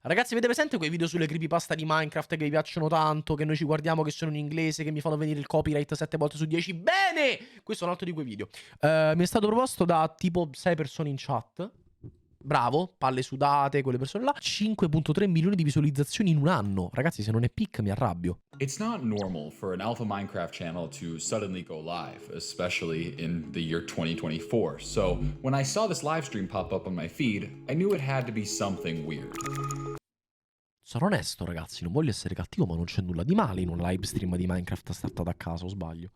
Ragazzi, avete presente quei video sulle creepypasta di Minecraft che vi piacciono tanto, che noi ci guardiamo, che sono in inglese, che mi fanno venire il copyright 7 volte su 10? Bene! Questo è un altro di quei video. Mi è stato proposto da tipo 6 persone in chat. Bravo, palle sudate, quelle persone là. 5.3 milioni di visualizzazioni in un anno. Ragazzi, se non è pic mi arrabbio. It's not normal for an alpha Minecraft channel to suddenly go live, especially in the year 2024. So when I saw this live stream pop up on my feed, I knew it had to be something weird. Sarò onesto, ragazzi, non voglio essere cattivo, ma non c'è nulla di male in un live stream di Minecraft startato a casa, o sbaglio?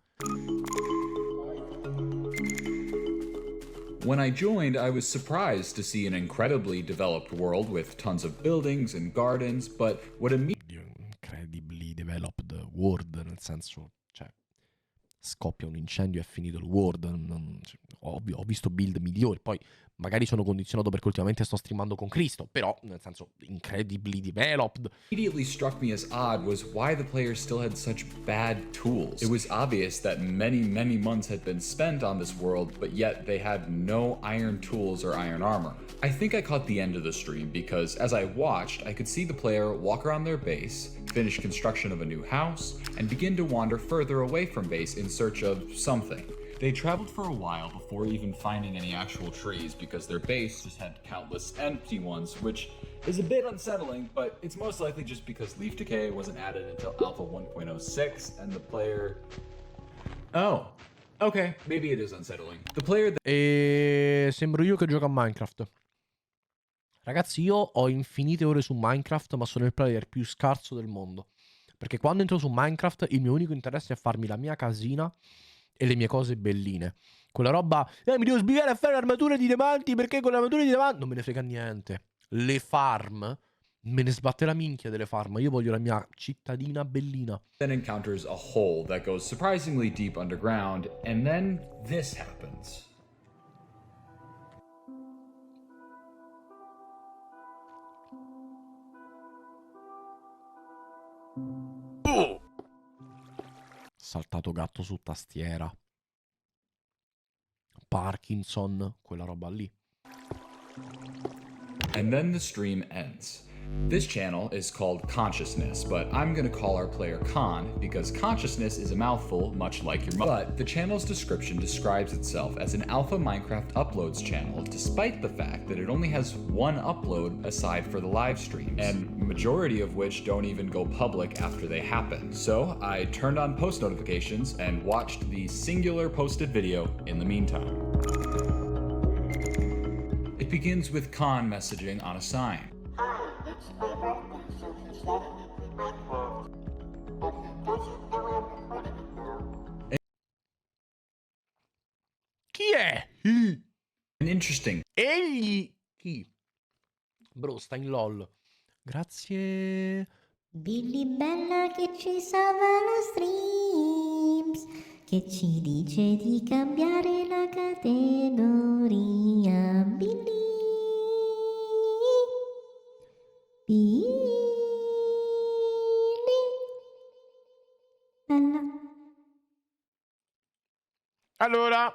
When I joined, I was surprised to see an incredibly developed world with tons of buildings and gardens, but what Incredibly developed world, nel senso, cioè, scoppia un incendio e è finito il world. Ovvio, ho visto build migliori, poi magari sono condizionato perché ultimamente sto streamando con Cristo, però, nel senso, incredibly developed. immediately struck me as odd was why the players still had such bad tools. It was obvious that many months had been spent on this world, but yet they had no iron tools or iron armor. I think I caught the end of the stream because as I watched, I could see the player walk around their base, finish construction of a new house, and begin to wander further away from base in search of something. They traveled for a while before even finding any actual trees because their base just had countless empty ones, which is a bit unsettling, but it's most likely just because leaf decay wasn't added until Alpha 1.06 and the player... Oh, okay, maybe it is unsettling. The player that... E sembro io che gioco a Minecraft. Ragazzi, io ho infinite ore su Minecraft, ma sono il player più scarso del mondo. Perché quando entro su Minecraft il mio unico interesse è farmi la mia casina e le mie cose belline. Quella roba, mi devo sbrigare a fare armature di diamanti perché con l'armatura di diamanti non me ne frega niente. Le farm, me ne sbatte la minchia delle farm. Io voglio la mia cittadina bellina. then encounters a hole that goes surprisingly deep underground, and then this happens. Saltato gatto su tastiera. Parkinson, quella roba lì. And then the stream ends. This channel is called Consciousness, but I'm gonna call our player Khan because consciousness is a mouthful, much like your mother. But the channel's description describes itself as an alpha Minecraft uploads channel, despite the fact that it only has one upload aside for the live streams, and majority of which don't even go public after they happen. So I turned on post notifications and watched the singular posted video in the meantime. It begins with Khan messaging on a sign. Chi è? An interesting. Egli? Chi? Bro, sta in LOL. Grazie. Billy Bella che ci salva lo streams, che ci dice di cambiare la categoria. Billy Bella. Allora.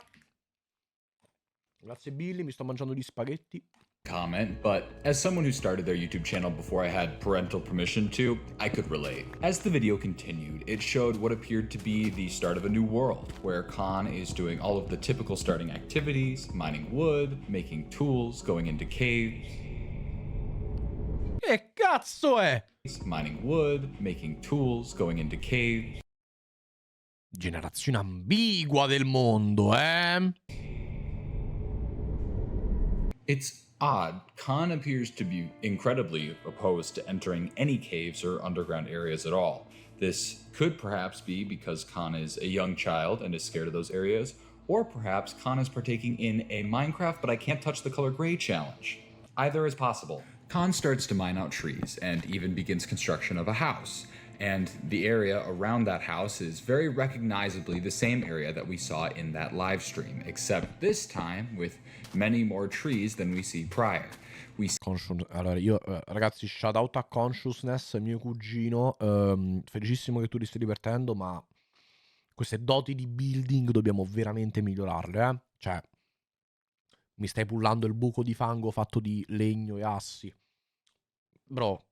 Grazie Billy, mi sto mangiando gli spaghetti. Comment, but as someone who started their YouTube channel before I had parental permission to, I could relate. As the video continued, it showed what appeared to be the start of a new world, where Khan is doing all of the typical starting activities, mining wood, making tools, going into caves. Che cazzo è? Mining wood, making tools, going into caves. Generazione ambigua del mondo, eh? It's odd. Khan appears to be incredibly opposed to entering any caves or underground areas at all. This could perhaps be because Khan is a young child and is scared of those areas, or perhaps Khan is partaking in a Minecraft but I can't touch the color gray challenge. Either is possible. Khan starts to mine out trees and even begins construction of a house. And the area around that house is very recognizably the same area that we saw in that live stream, except this time with many more trees than we see prior. Allora, io, ragazzi, shout out a Consciousness, mio cugino. Felicissimo che tu ti stai divertendo, ma queste doti di building dobbiamo veramente migliorarle, eh? Cioè, mi stai pullando il buco di fango fatto di legno e assi. Bro,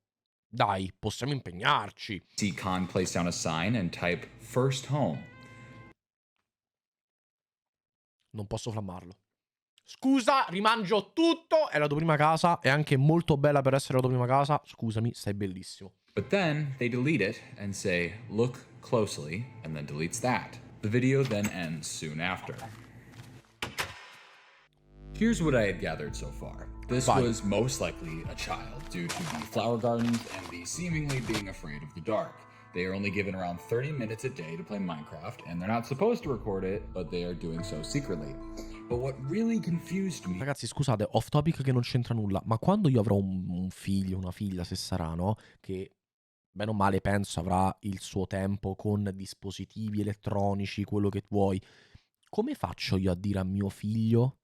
dai, possiamo impegnarci. See Khan place down a sign and type first home. Non posso flammarlo. Scusa, rimangio tutto. È la tua prima casa. È anche molto bella per essere la tua prima casa. Scusami, stai bellissimo. But then they delete it and say, look closely, and then deletes that. The video then ends soon after. Here's what I had gathered so far. This was most likely a child due to the flower gardens and the seemingly being afraid of the dark. They are only given around 30 minutes a day to play Minecraft, and they're not supposed to record it, but they are doing so secretly. But what really confused me... Ragazzi, scusate, off topic che non c'entra nulla, ma quando io avrò un figlio, una figlia, se sarà, no? Che, bene o male, penso avrà il suo tempo con dispositivi elettronici, quello che vuoi, come faccio io a dire a mio figlio: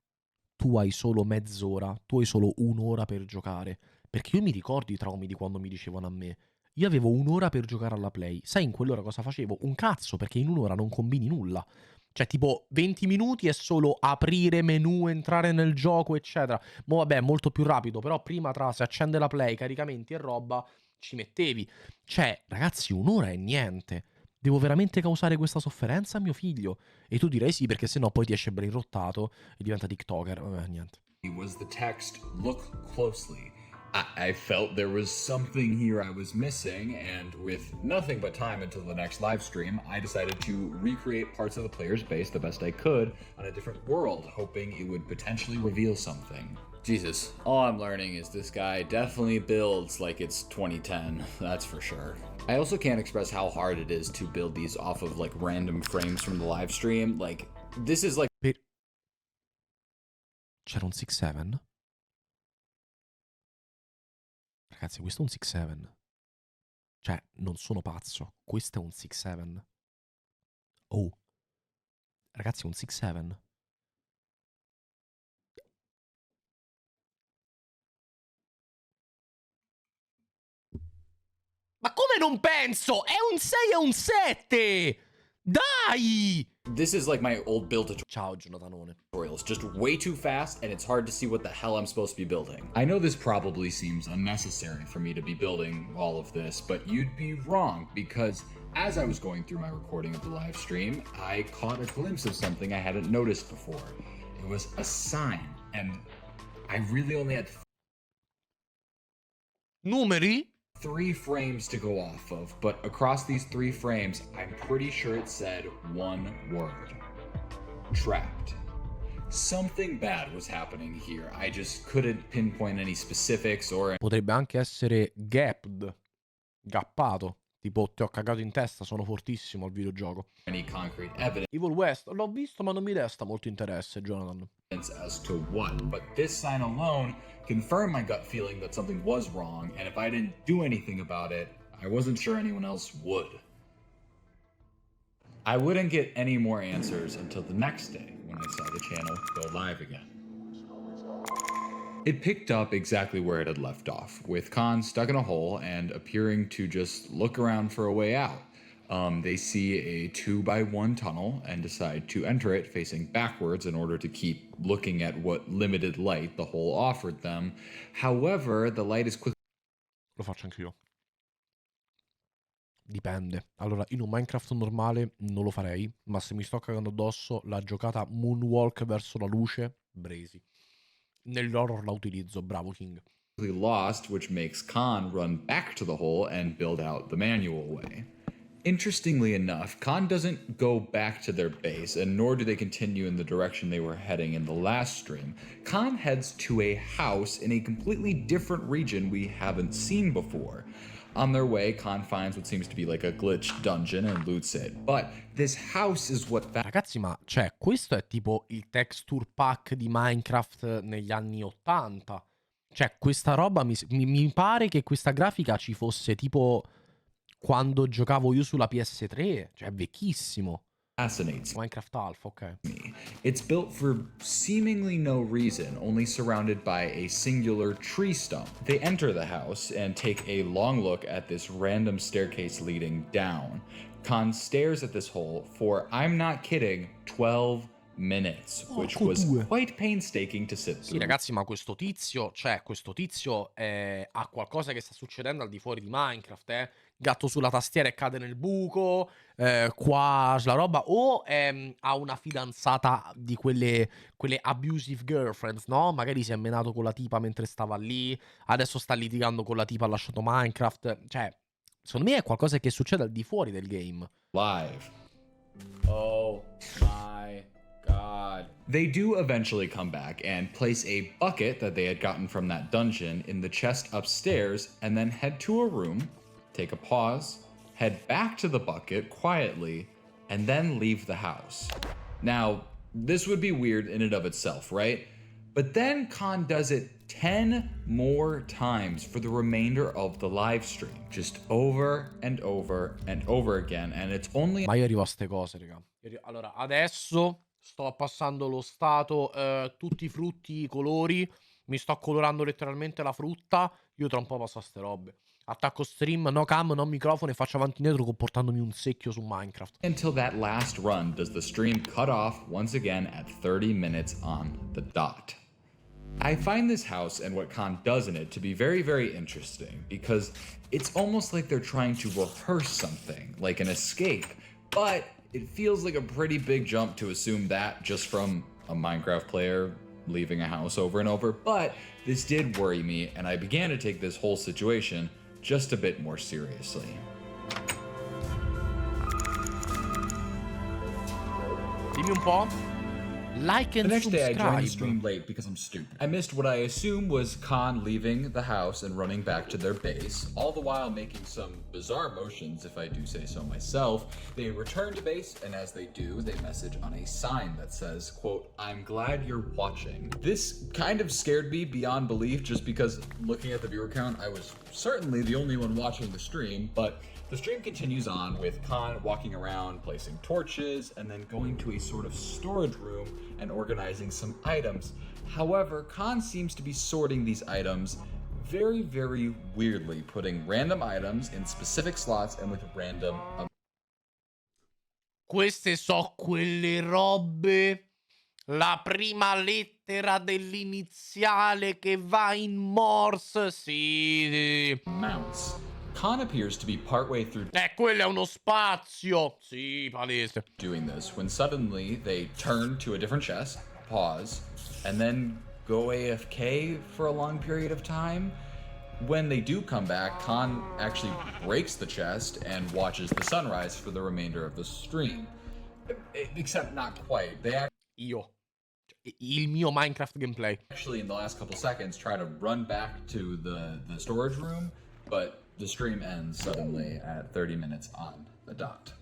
tu hai solo mezz'ora, tu hai solo un'ora per giocare? Perché io mi ricordo i traumi di quando mi dicevano a me: io avevo un'ora per giocare alla Play. Sai in quell'ora cosa facevo? Un cazzo, perché in un'ora non combini nulla. Cioè, tipo, 20 minuti è solo aprire menu, entrare nel gioco, eccetera. Mo' vabbè, è molto più rapido, però prima tra se accende la Play, caricamenti e roba, ci mettevi. Cioè, ragazzi, un'ora è niente. Devo veramente causare questa sofferenza a mio figlio? E tu direi sì, perché sennò poi ti esce brain rottato e diventa TikToker. Vabbè, niente. was the text, look closely. I felt there was something here I was missing, and with nothing but time until the next live stream, I decided to recreate parts of the player's base the best I could on a different world, hoping it would potentially reveal something. Jesus, all I'm learning is this guy definitely builds like it's 2010, that's for sure. I also can't express how hard it is to build these off of like random frames from the live stream. Like, this is like... C'era un 6-7? Ragazzi, questo è un 6-7. Cioè, non sono pazzo. Questo è un 6-7. Oh. Ragazzi, è un 6-7. Ma come non penso? È un 6 e un 7! Dai! This is like my old build Ciao, Jonathanone. tutorials, just way too fast, and it's hard to see what the hell I'm supposed to be building. I know this probably seems unnecessary for me to be building all of this, but you'd be wrong, because as I was going through my recording of the live stream, I caught a glimpse of something I hadn't noticed before. It was a sign, and I really only had Numeri? 3 frames to go off of, but across these 3 frames, I'm pretty sure it said one word. Trapped. Something bad was happening here. I just couldn't pinpoint any specifics or Potrebbe anche essere gapped. Gappato. Tipo, ti ho cagato in testa, sono fortissimo al videogioco. any concrete evidence Evil West, l'ho visto ma non mi desta molto interesse, Jonathan. as to what. But this sign alone confirmed my gut feeling that something was wrong, and if I didn't do anything about it, I wasn't sure anyone else would. I wouldn't get any more answers until the next day when I saw the channel go live again. It picked up exactly where it had left off, with Khan stuck in a hole and appearing to just look around for a way out. They see a 2x1 tunnel and decide to enter it facing backwards in order to keep looking at what limited light the hole offered them. However, the light is quickly... Lo faccio anch'io. Dipende. Allora, in un Minecraft normale non lo farei, ma se mi sto cagando addosso, la giocata moonwalk verso la luce, brazy. Nell'horror la utilizzo, bravo King. lost, which makes Khan run back to the hole and build out the manual way. Interestingly enough, Khan doesn't go back to their base, and nor do they continue in the direction they were heading in the last stream. Khan heads to a house in a completely different region we haven't seen before. On their way, Khan finds what seems to be like a glitched dungeon and loots it. But this house is what... Ragazzi, ma cioè, questo è tipo il texture pack di Minecraft negli anni 80. Cioè, questa roba mi pare che questa grafica ci fosse tipo quando giocavo io sulla PS3. Cioè, è vecchissimo. fascinates Minecraft Alpha, ok. me. It's built for seemingly no reason, only surrounded by a singular tree stump. They enter the house and take a long look at this random staircase leading down. Khan stares at this hole for, I'm not kidding, 12 minutes, which Porco was due. quite painstaking to sit Sì, through. ragazzi, ma questo tizio, ha qualcosa che sta succedendo al di fuori di Minecraft, eh. Gatto sulla tastiera e cade nel buco, qua la roba, o ha una fidanzata di quelle abusive girlfriends, no? Magari si è menato con la tipa mentre stava lì, adesso sta litigando con la tipa, ha lasciato Minecraft, cioè, secondo me è qualcosa che succede al di fuori del game. Live. Oh my god. They do eventually come back and place a bucket that they had gotten from that dungeon in the chest upstairs and then head to a room, take a pause, head back to the bucket quietly, and then leave the house. Now, this would be weird in and of itself, right? But then Khan does it 10 more times for the remainder of the live stream, just over and over and over again, and it's only Ma io arrivo a ste cose, raga. Allora, adesso sto passando lo stato, tutti i frutti, i colori, mi sto colorando letteralmente la frutta, io tra un po' passo a ste robe. Attacco stream, no cam, no microfono e faccio avanti e indietro comportandomi un secchio su Minecraft. until that last run does the stream cut off once again at 30 minutes on the dot. I find this house and what Khan does in it to be very, very interesting because it's almost like they're trying to rehearse something, like an escape, but it feels like a pretty big jump to assume that just from a Minecraft player leaving a house over and over, but this did worry me and I began to take this whole situation just a bit more seriously. Dimmi un po'. Like and The next day I joined the subscribe. stream late because I'm stupid. I missed what I assume was Khan leaving the house and running back to their base, all the while making some bizarre motions, if I do say so myself. They return to base, and as they do, they message on a sign that says, quote, "I'm glad you're watching." This kind of scared me beyond belief just because looking at the viewer count, I was certainly the only one watching the stream, but the stream continues on with Khan walking around, placing torches, and then going to a sort of storage room and organizing some items. However, Khan seems to be sorting these items very, very weirdly, putting random items in specific slots and with random Queste so quelle robe. La prima lettera dell'iniziale che va in Morse. Sì. amounts. Khan appears to be partway through Quello è uno spazio. Sì, palese. doing this when suddenly they turn to a different chest, pause, and then go AFK for a long period of time. When they do come back, Khan actually breaks the chest and watches the sunrise for the remainder of the stream. Except not quite. They Il mio Minecraft gameplay. actually, in the last couple seconds, try to run back to the storage room, but the stream ends suddenly at 30 minutes on the dot.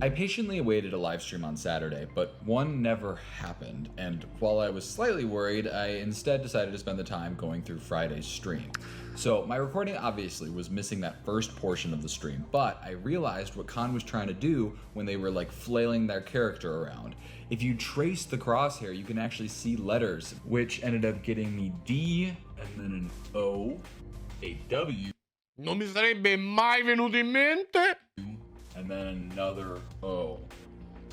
I patiently awaited a live stream on Saturday, but one never happened, and while I was slightly worried, I instead decided to spend the time going through Friday's stream. So my recording obviously was missing that first portion of the stream, but I realized what Khan was trying to do when they were like flailing their character around. If you trace the crosshair, you can actually see letters, which ended up getting me D, and then an O, a W, Non mi sarebbe mai venuto in mente. and then another O.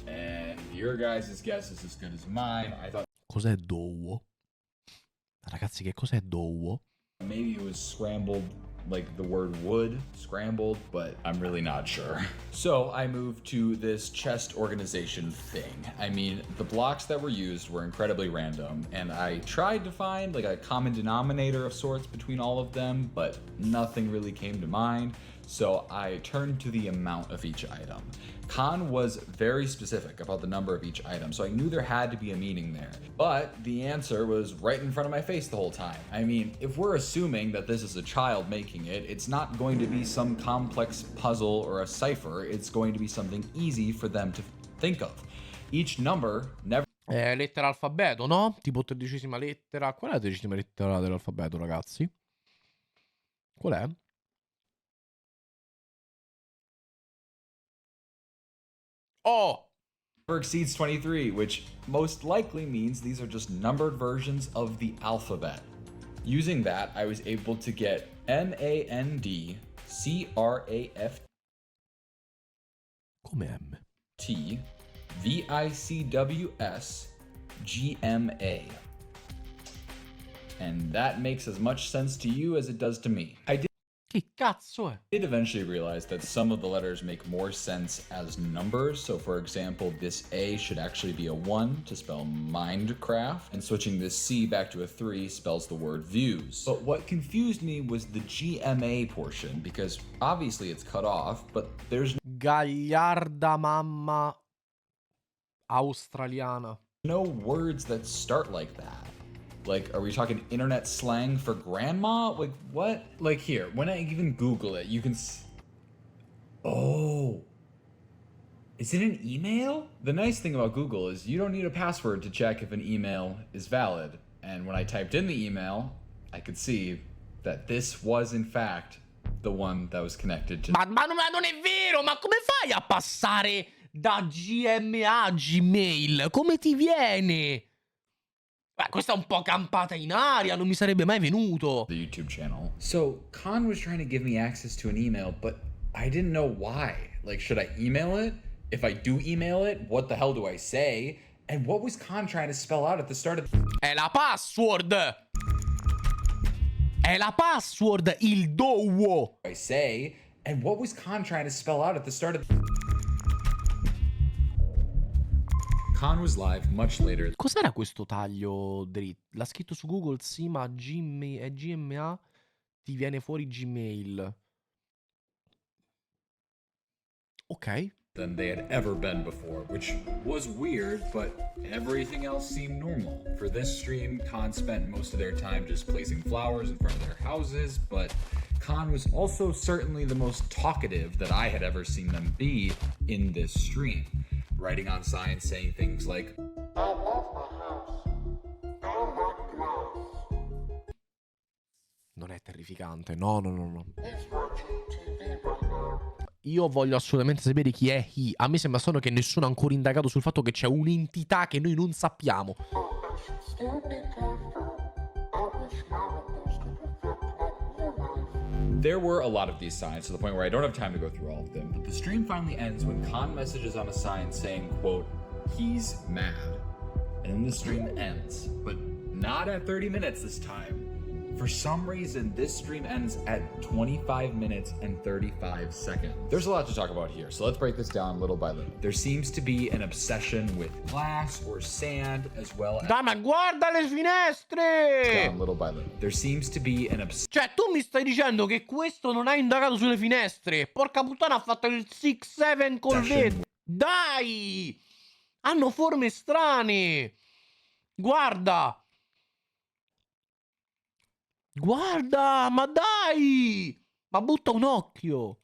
And your guys' guess is as good as mine. I thought Cos'è dowo? Ragazzi, che cos'è dowo? maybe it was scrambled, like the word wood, scrambled, but I'm really not sure. So I moved to this chest organization thing. I mean, the blocks that were used were incredibly random, and I tried to find like a common denominator of sorts between all of them, but nothing really came to mind. So I turned to the amount of each item. Khan was very specific about the number of each item, so I knew there had to be a meaning there. But the answer was right in front of my face the whole time. I mean, if we're assuming that this is a child making it, it's not going to be some complex puzzle or a cipher, it's going to be something easy for them to think of. Each number never Lettera alfabeto, no? Tipo 13ª lettera. Qual è la 13ª lettera dell'alfabeto, ragazzi? Qual è? Oh! exceeds 23, which most likely means these are just numbered versions of the alphabet. Using that, I was able to get NANDCRAFT Come M? VICWS-GMA. And that makes as much sense to you as it does to me. Che cazzo è? I did eventually realize that some of the letters make more sense as numbers. So for example, this A should actually be a 1 to spell Mindcraft, and switching this C back to a 3 spells the word views. But what confused me was the GMA portion, because obviously it's cut off, but there's Gagliarda mamma australiana. no words that start like that. Like, are we talking internet slang for grandma? Like, what? Like, here, when I even Google it, you can oh. Is it an email? The nice thing about Google is you don't need a password to check if an email is valid. And when I typed in the email, I could see that this was, in fact, the one that was connected to... Ma non è vero! Ma come fai a passare da GMA a Gmail? Come ti viene? Questa è un po' campata in aria, non mi sarebbe mai venuto. The YouTube channel. So Khan was trying to give me access to an email, but I didn't know why. Like, should I email it? If I do email it, what the hell do I say? And what was Khan trying to spell out at the start of... È la password! È la password, il dowo! I say, and what was Khan trying to spell out at the start of... Khan was live much later. Cos'era questo taglio dritto? L'ha scritto su Google, sì, ma è GMA, ti viene fuori Gmail. Ok. Than they had ever been before, which was weird, but everything else seemed normal. For this stream, Khan spent most of their time just placing flowers in front of their houses, but Khan was also certainly the most talkative that I had ever seen them be in this stream. Writing on signs saying things like, I love my house. I like glass. Non è terrificante, no. He's watching TV right now. Io voglio assolutamente sapere chi è he. A me sembra strano che nessuno ha ancora indagato sul fatto che c'è un'entità che noi non sappiamo. I should still be careful. I wish nowadays could reflect like real life. There were a lot of these signs to the point where I don't have time to go through all of them, but the stream finally ends when Khan messages on a sign saying, quote, he's mad. And then the stream ends, but not at 30 minutes this time. For some reason, this stream ends at 25 minutes and 35 seconds. There's a lot to talk about here, so let's break this down little by little. There seems to be an obsession with glass or sand, as well as... Dai, ma guarda le finestre! Down little by little. There seems to be an obsession... Cioè, tu mi stai dicendo che questo non ha indagato sulle finestre? Porca puttana, ha fatto il 6-7 col vetro. Dai! Hanno forme strane! Guarda! Guarda, ma dai! Ma butta un occhio!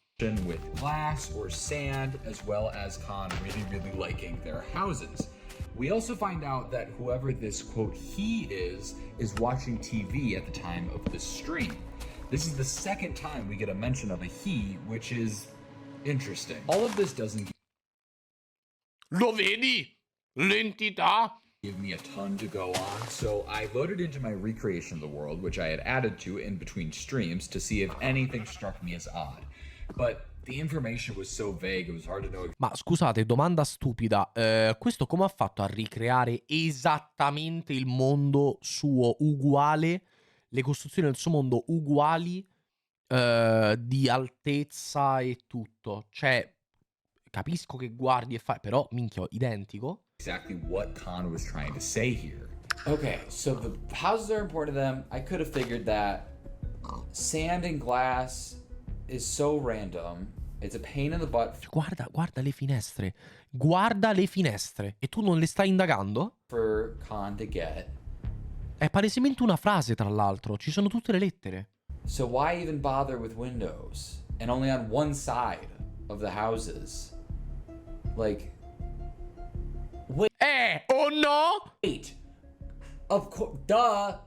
with glass or sand, as well as Khan really liking their houses. We also find out that whoever this quote he is watching TV at the time of the stream. This is the second time we get a mention of a he, which is interesting. All of this doesn't Lo vedi? L'entità? give me a ton to go on, so I loaded into my recreation of the world, which I had added to in between streams to see if anything struck me as odd. But the information was so vague, it was hard to know. Ma scusate, domanda stupida. Questo come ha fatto a ricreare esattamente il mondo suo uguale? Le costruzioni del suo mondo uguali di altezza e tutto? Cioè, capisco che guardi e fai, però, minchia, identico? Exactly what Khan was trying to say here. Okay, so the houses are important to them. I could have figured that. Sand and glass is so random. It's a pain in the butt Guarda le finestre. Guarda le finestre. E tu non le stai indagando? for Khan to get. È palesemente una frase, tra l'altro. Ci sono tutte le lettere. So why even bother with windows? And only on one side of the houses. Like, Oh no? wait. Of course, duh.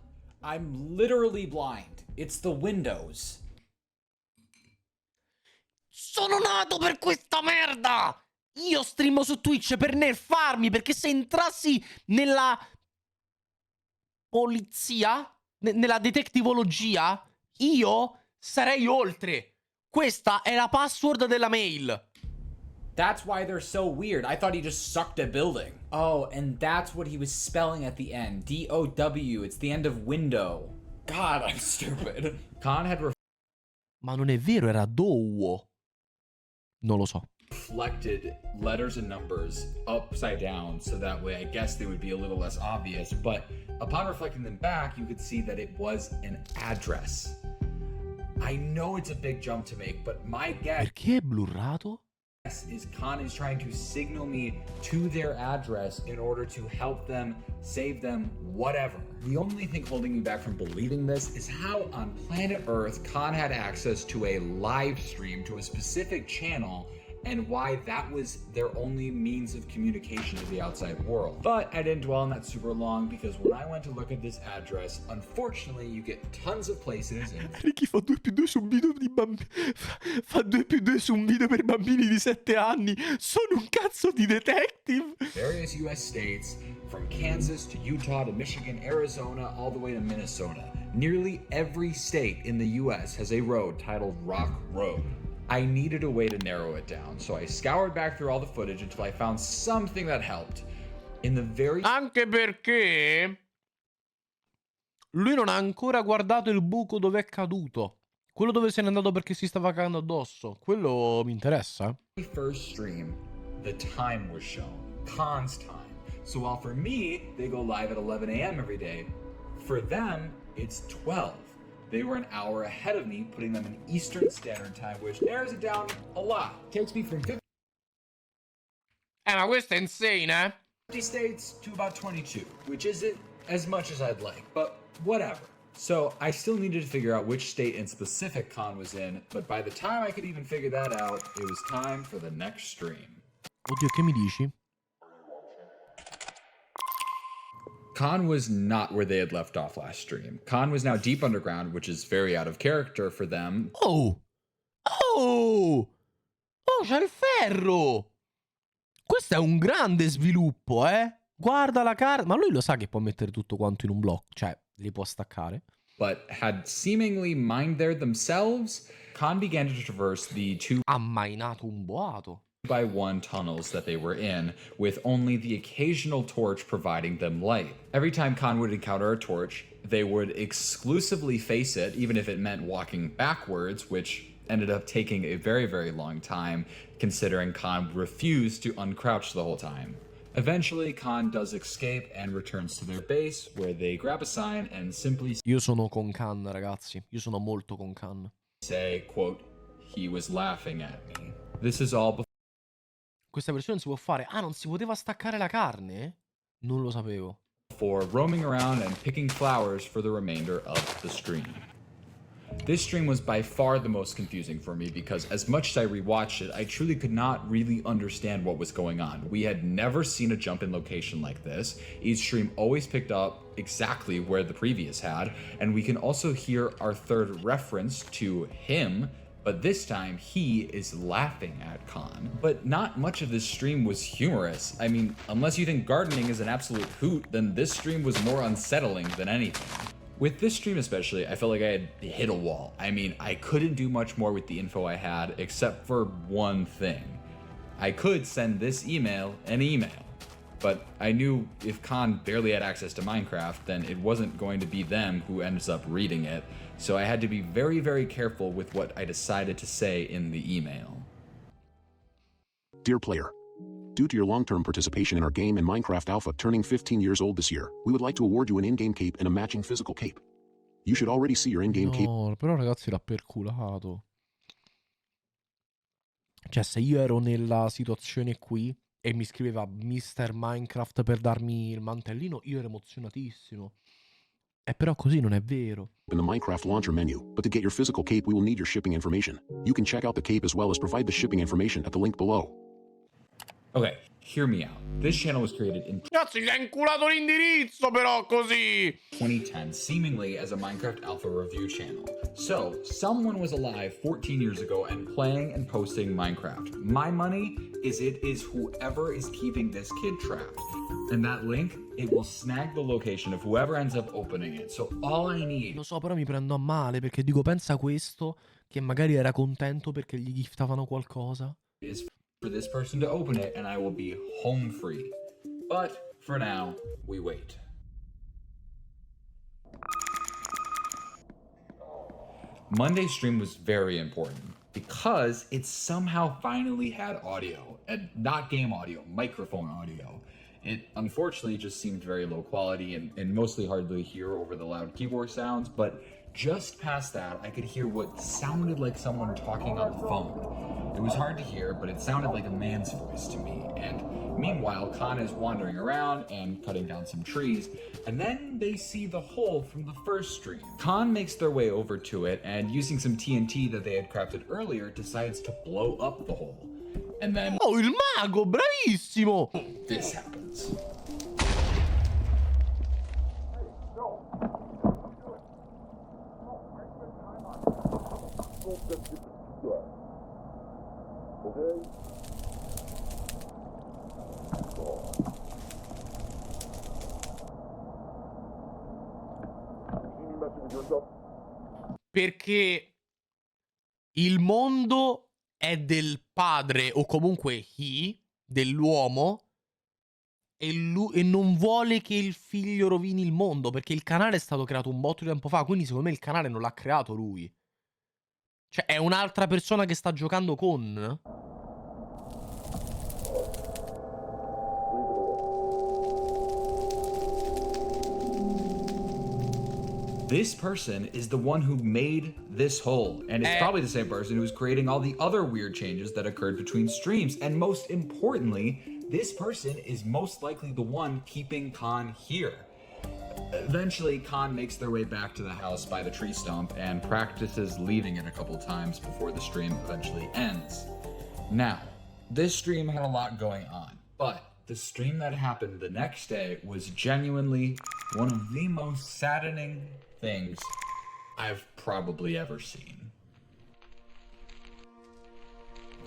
I'm literally blind. It's the windows. Sono nato per questa merda! Io streamo su Twitch per nerfarmi, perché se entrassi nella polizia, nella detectivologia, io sarei oltre. Questa è la password della mail. That's why they're so weird. I thought he just sucked at building. Oh, and that's what he was spelling at the end. D-O-W. It's the end of window. God, I'm stupid. Khan had Ma non è vero, era dowo. Non lo so. reflected letters and numbers upside down, so that way I guess they would be a little less obvious, but upon reflecting them back, you could see that it was an address. I know it's a big jump to make, but my guess Perché è blurrato? is Khan is trying to signal me to their address in order to help them, save them, whatever. The only thing holding me back from believing this is how on planet Earth Khan had access to a live stream to a specific channel, and why that was their only means of communication to the outside world. But I didn't dwell on that super long, because when I went to look at this address, unfortunately you get tons of places and Ricky fa 2+2 su un video di bambini. Fa 2+2 su un video per bambini di 7 anni. Sono un cazzo di detective. various US states, from Kansas to Utah to Michigan, Arizona, all the way to Minnesota. Nearly every state in the US has a road titled Rock Road. I needed a way to narrow it down, so I scoured back through all the footage until I found something that helped. In the very Anche perché lui non ha ancora guardato il buco dove è caduto. Quello dove se n'è andato perché si stava cagando addosso. Quello mi interessa. first stream, the time was shown, Khan's time. So while for me, they go live at 11 a.m. every day, for them, it's 12. They were an hour ahead of me, putting them in Eastern Standard Time, which narrows it down a lot. Takes me from 50 Ma questo è insane, states to about 22, which isn't as much as I'd like, but whatever. So I still needed to figure out which state in specific Khan was in, but by the time I could even figure that out, it was time for the next stream. Oddio, che mi dici? Khan was not where they had left off last stream. Khan was now deep underground, which is very out of character for them. Oh! Oh! Oh, c'è il ferro! Questo è un grande sviluppo, Guarda la carta. Ma lui lo sa che può mettere tutto quanto in un blocco. Cioè, li può staccare. But had seemingly mined there themselves, Khan began to traverse the Ha mainato un boato. 2x1 tunnels that they were in, with only the occasional torch providing them light. Every time Khan would encounter a torch, they would exclusively face it, even if it meant walking backwards, which ended up taking a very, very long time, considering Khan refused to uncrouch the whole time. Eventually, Khan does escape and returns to their base, where they grab a sign and simply Io sono con Khan, ragazzi. Io sono molto con Khan. say, quote, "He was laughing at me." This is all Questa versione si può fare. Ah, non si poteva staccare la carne? Non lo sapevo. before roaming around and picking flowers for the remainder of the stream. This stream was by far the most confusing for me, because as much as I rewatched it, I truly could not really understand what was going on. We had never seen a jump in location like this. Each stream always picked up exactly where the previous had, and we can also hear our third reference to him, but this time he is laughing at Khan. But not much of this stream was humorous. I mean, unless you think gardening is an absolute hoot, then this stream was more unsettling than anything. With this stream especially, I felt like I had hit a wall. I mean, I couldn't do much more with the info I had, except for one thing. I could send this email an email, but I knew if Khan barely had access to Minecraft, then it wasn't going to be them who ends up reading it, so I had to be very, very careful with what I decided to say in the email. Dear player, due to your long-term participation in our game and Minecraft Alpha turning 15 years old this year, we would like to award you an in-game cape and a matching physical cape. You should already see your in-game cape. No, però ragazzi l'ha perculato. Cioè, se io ero nella situazione qui e mi scriveva Mr. Minecraft per darmi il mantellino, io ero emozionatissimo. E però così non è vero. In the Minecraft launcher menu, but to get your physical cape we will need your shipping information. You can check out the cape as well as provide the shipping information at the link below. Okay, hear me out. This channel was created in Cazzo, gli ha inculato l'indirizzo però così! 2010, seemingly as a Minecraft Alpha review channel. So, someone was alive 14 years ago and playing and posting Minecraft. My money is it is whoever is keeping this kid trapped. And that link, it will snag the location of whoever ends up opening it. So all I need Lo so, però mi prendo a male perché dico, pensa questo che magari era contento perché gli giftavano qualcosa. is for this person to open it and I will be home free. But for now, we wait. Monday's stream was very important because it somehow finally had audio, and not game audio, microphone audio. It unfortunately just seemed very low quality and mostly hard to hear over the loud keyboard sounds, but just past that, I could hear what sounded like someone talking on the phone. It was hard to hear, but it sounded like a man's voice to me. And meanwhile, Khan is wandering around and cutting down some trees, and then they see the hole from the first stream. Khan makes their way over to it, and using some TNT that they had crafted earlier, decides to blow up the hole. And then, Oh, il mago, bravissimo! this happens. Perché il mondo è del padre, o comunque he, dell'uomo, e non vuole che il figlio rovini il mondo, perché il canale è stato creato un botto di tempo fa, quindi secondo me il canale non l'ha creato lui. Cioè, è un'altra persona che sta giocando con? This person is the one who made this hole, and it's probably the same person who's creating all the other weird changes that occurred between streams. And most importantly, this person is most likely the one keeping Khan here. Eventually, Khan makes their way back to the house by the tree stump and practices leaving it a couple times before the stream eventually ends. Now, this stream had a lot going on, but the stream that happened the next day was genuinely one of the most saddening things I've probably ever seen.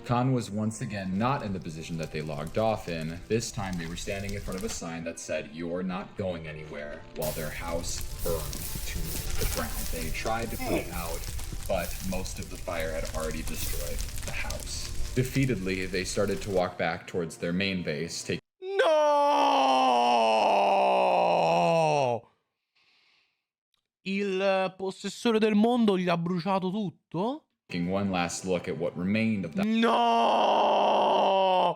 Khan was once again not in the position that they logged off in. This time they were standing in front of a sign that said, "You're not going anywhere," while their house burned to the ground. They tried to put it out, but most of the fire had already destroyed the house. Defeatedly, they started to walk back towards their main base, taking No! Il possessore del mondo gli ha bruciato tutto? one last look at what remained of No!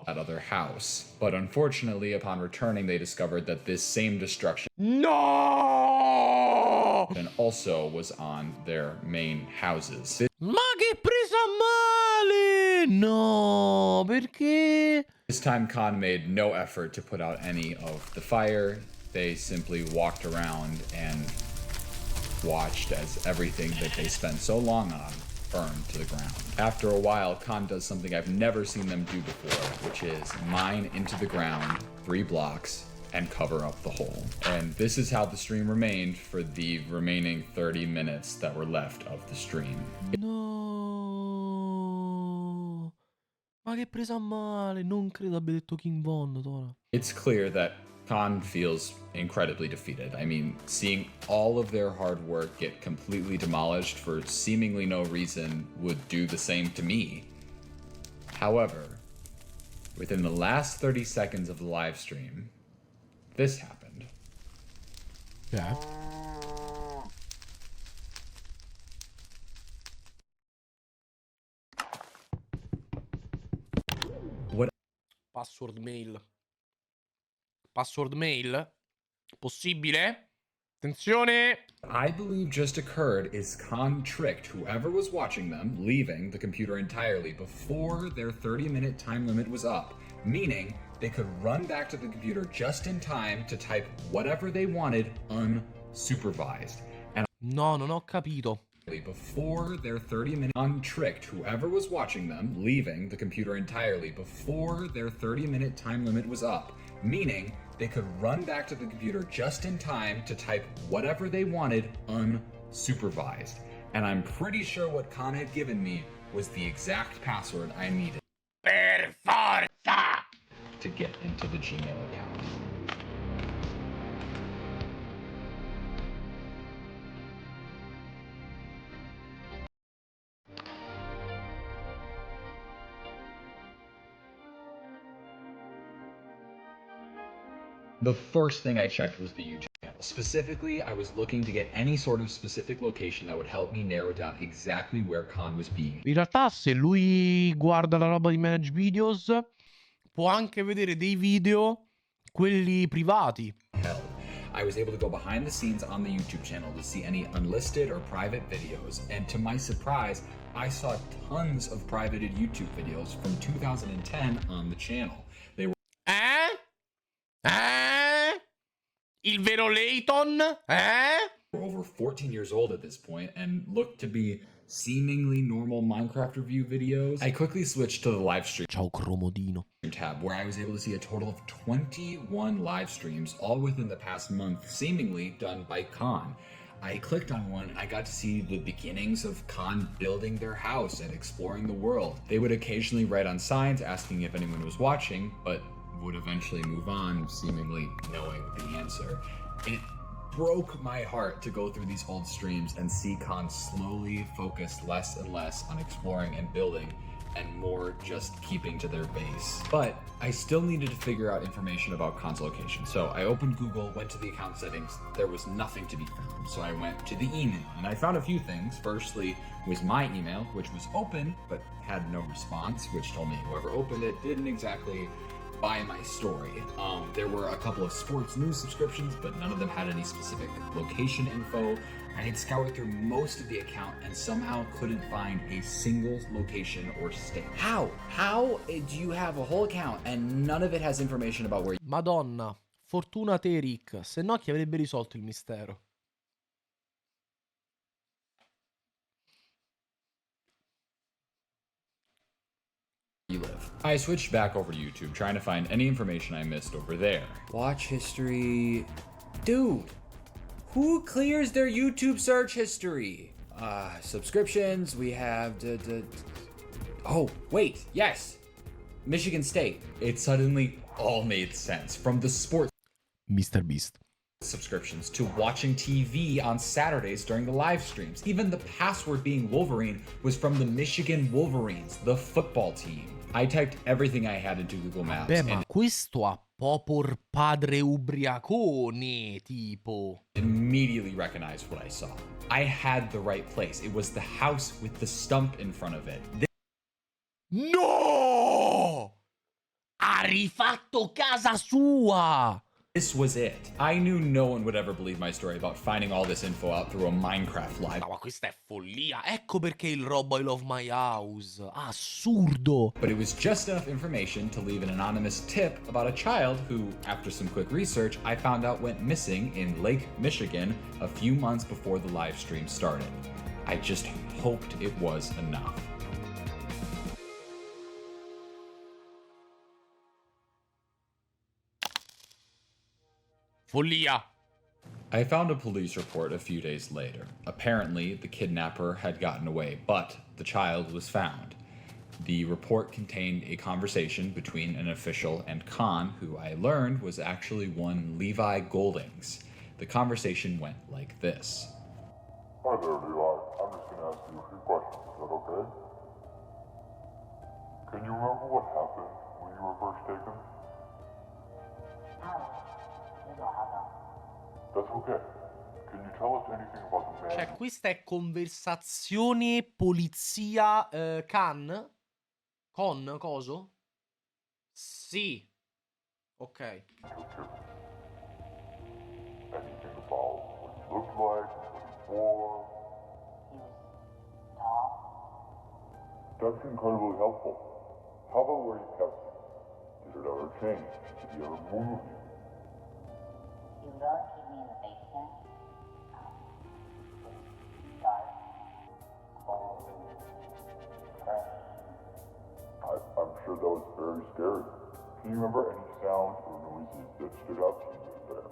that other house. But unfortunately, upon returning, they discovered that this same destruction No! also was on their main houses. Ma che presa male! No, perché? This time, Khan made no effort to put out any of the fire. They simply walked around and watched as everything that they spent so long on burned to the ground. After a while, Khan does something I've never seen them do before, which is mine into the ground 3 blocks and cover up the hole. And this is how the stream remained for the remaining 30 minutes that were left of the stream. No. Ma che presa male, non credo abbia detto King Von, Tora. It's clear that Khan feels incredibly defeated. I mean, seeing all of their hard work get completely demolished for seemingly no reason would do the same to me. However, within the last 30 seconds of the live stream, this happened. Yeah. What Password mail. Password mail? Possibile? Attenzione! I believe just occurred is Khan tricked whoever was watching them, leaving the computer entirely before their 30-minute time limit was up, meaning they could run back to the computer just in time to type whatever they wanted unsupervised. And No, non ho capito. before their 30-minute untricked whoever was watching them, leaving the computer entirely before their 30-minute time limit was up, meaning they could run back to the computer just in time to type whatever they wanted unsupervised. And I'm pretty sure what Khan had given me was the exact password I needed Per forza! to get into the Gmail account. The first thing I checked was the YouTube channel. Specifically, I was looking to get any sort of specific location that would help me narrow down exactly where Khan was being In realtà, se lui guarda la roba di Manage Videos, può anche vedere dei video, quelli privati. held. I was able to go behind the scenes on the YouTube channel to see any unlisted or private videos, and to my surprise, I saw tons of privated YouTube videos from 2010 on the channel. They were Il vero Layton? over 14 years old at this point and looked to be seemingly normal Minecraft review videos. I quickly switched to the live stream Ciao Cromodino. tab, where I was able to see a total of 21 live streams, all within the past month, seemingly done by Khan. I clicked on one, I got to see the beginnings of Khan building their house and exploring the world. They would occasionally write on signs asking if anyone was watching, but would eventually move on, seemingly knowing the answer. It broke my heart to go through these old streams and see Khan slowly focus less and less on exploring and building and more just keeping to their base. But I still needed to figure out information about Khan's location. So I opened Google, went to the account settings, there was nothing to be found. So I went to the email and I found a few things. Firstly was my email, which was open but had no response, which told me whoever opened it didn't exactly buy my story. There were a couple of sports news subscriptions, but none of them had any specific location info. I had scoured through most of the account and somehow couldn't find a single location or state. How? How do you have a whole account and none of it has information about where Madonna, fortuna te Rick, se no chi avrebbe risolto il mistero? you live? I switched back over to YouTube, trying to find any information I missed over there. watch history? Dude, who clears their YouTube search history? Subscriptions, we have oh, wait, yes. Michigan State. It suddenly all made sense, from the sports Mr. Beast. subscriptions to watching TV on Saturdays during the live streams. Even the password being Wolverine was from the Michigan Wolverines, the football team. I typed everything I had into Google Maps Beh, ma and questo ha Popor padre ubriacone, tipo. immediately recognized what I saw. I had the right place. It was the house with the stump in front of it. No! Ha rifatto casa sua! This was it. I knew no one would ever believe my story about finding all this info out through a Minecraft live. No, ma questa è follia. Ecco perché il robo I Love My House. Assurdo. But it was just enough information to leave an anonymous tip about a child who, after some quick research, I found out went missing in Lake Michigan a few months before the live stream started. I just hoped it was enough. Follia. I found a police report a few days later. Apparently, the kidnapper had gotten away, but the child was found. The report contained a conversation between an official and Khan, who I learned was actually one Levi Goldings. The conversation went like this. Hi there, Levi. I'm just gonna ask you a few questions. Is that okay? Can you remember what happened when you were first taken? That's okay. Can you tell us anything about the man? Cioè, questa è conversazione polizia Khan? Con coso? Sì. Ok. Anything about what he looked like, what he wore? That's incredibly helpful. How about where he kept it? Did it ever change? Did he ever move you? He would always keep me in the basement. Dark, cold, fresh. I'm sure that was very scary. Can you remember any sounds or noises that stood out to you there?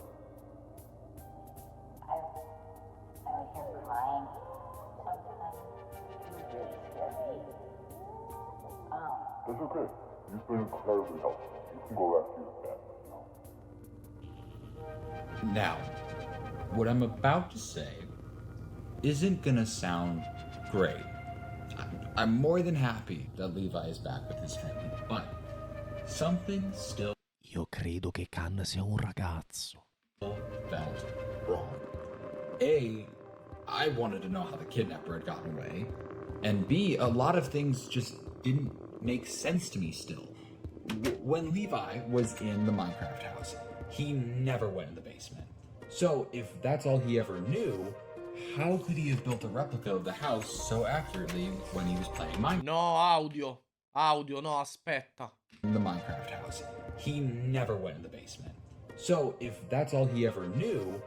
I would hear crying sometimes. It was really scary. That's okay. You've been incredibly helpful. You can go back to your bed. Now, what I'm about to say isn't gonna sound great. I'm more than happy that Levi is back with his family, but something still Io credo credo che Khan sia un ragazzo. Felt wrong. A, I wanted to know how the kidnapper had gotten away. And B, a lot of things just didn't make sense to me still. When Levi was in the Minecraft house, he never went in the basement. So if that's all he ever knew, how could he have built a replica of the house so accurately when he was playing Minecraft? No, audio. Audio, no, aspetta. In the Minecraft house, he never went in the basement. So if that's all he ever knew,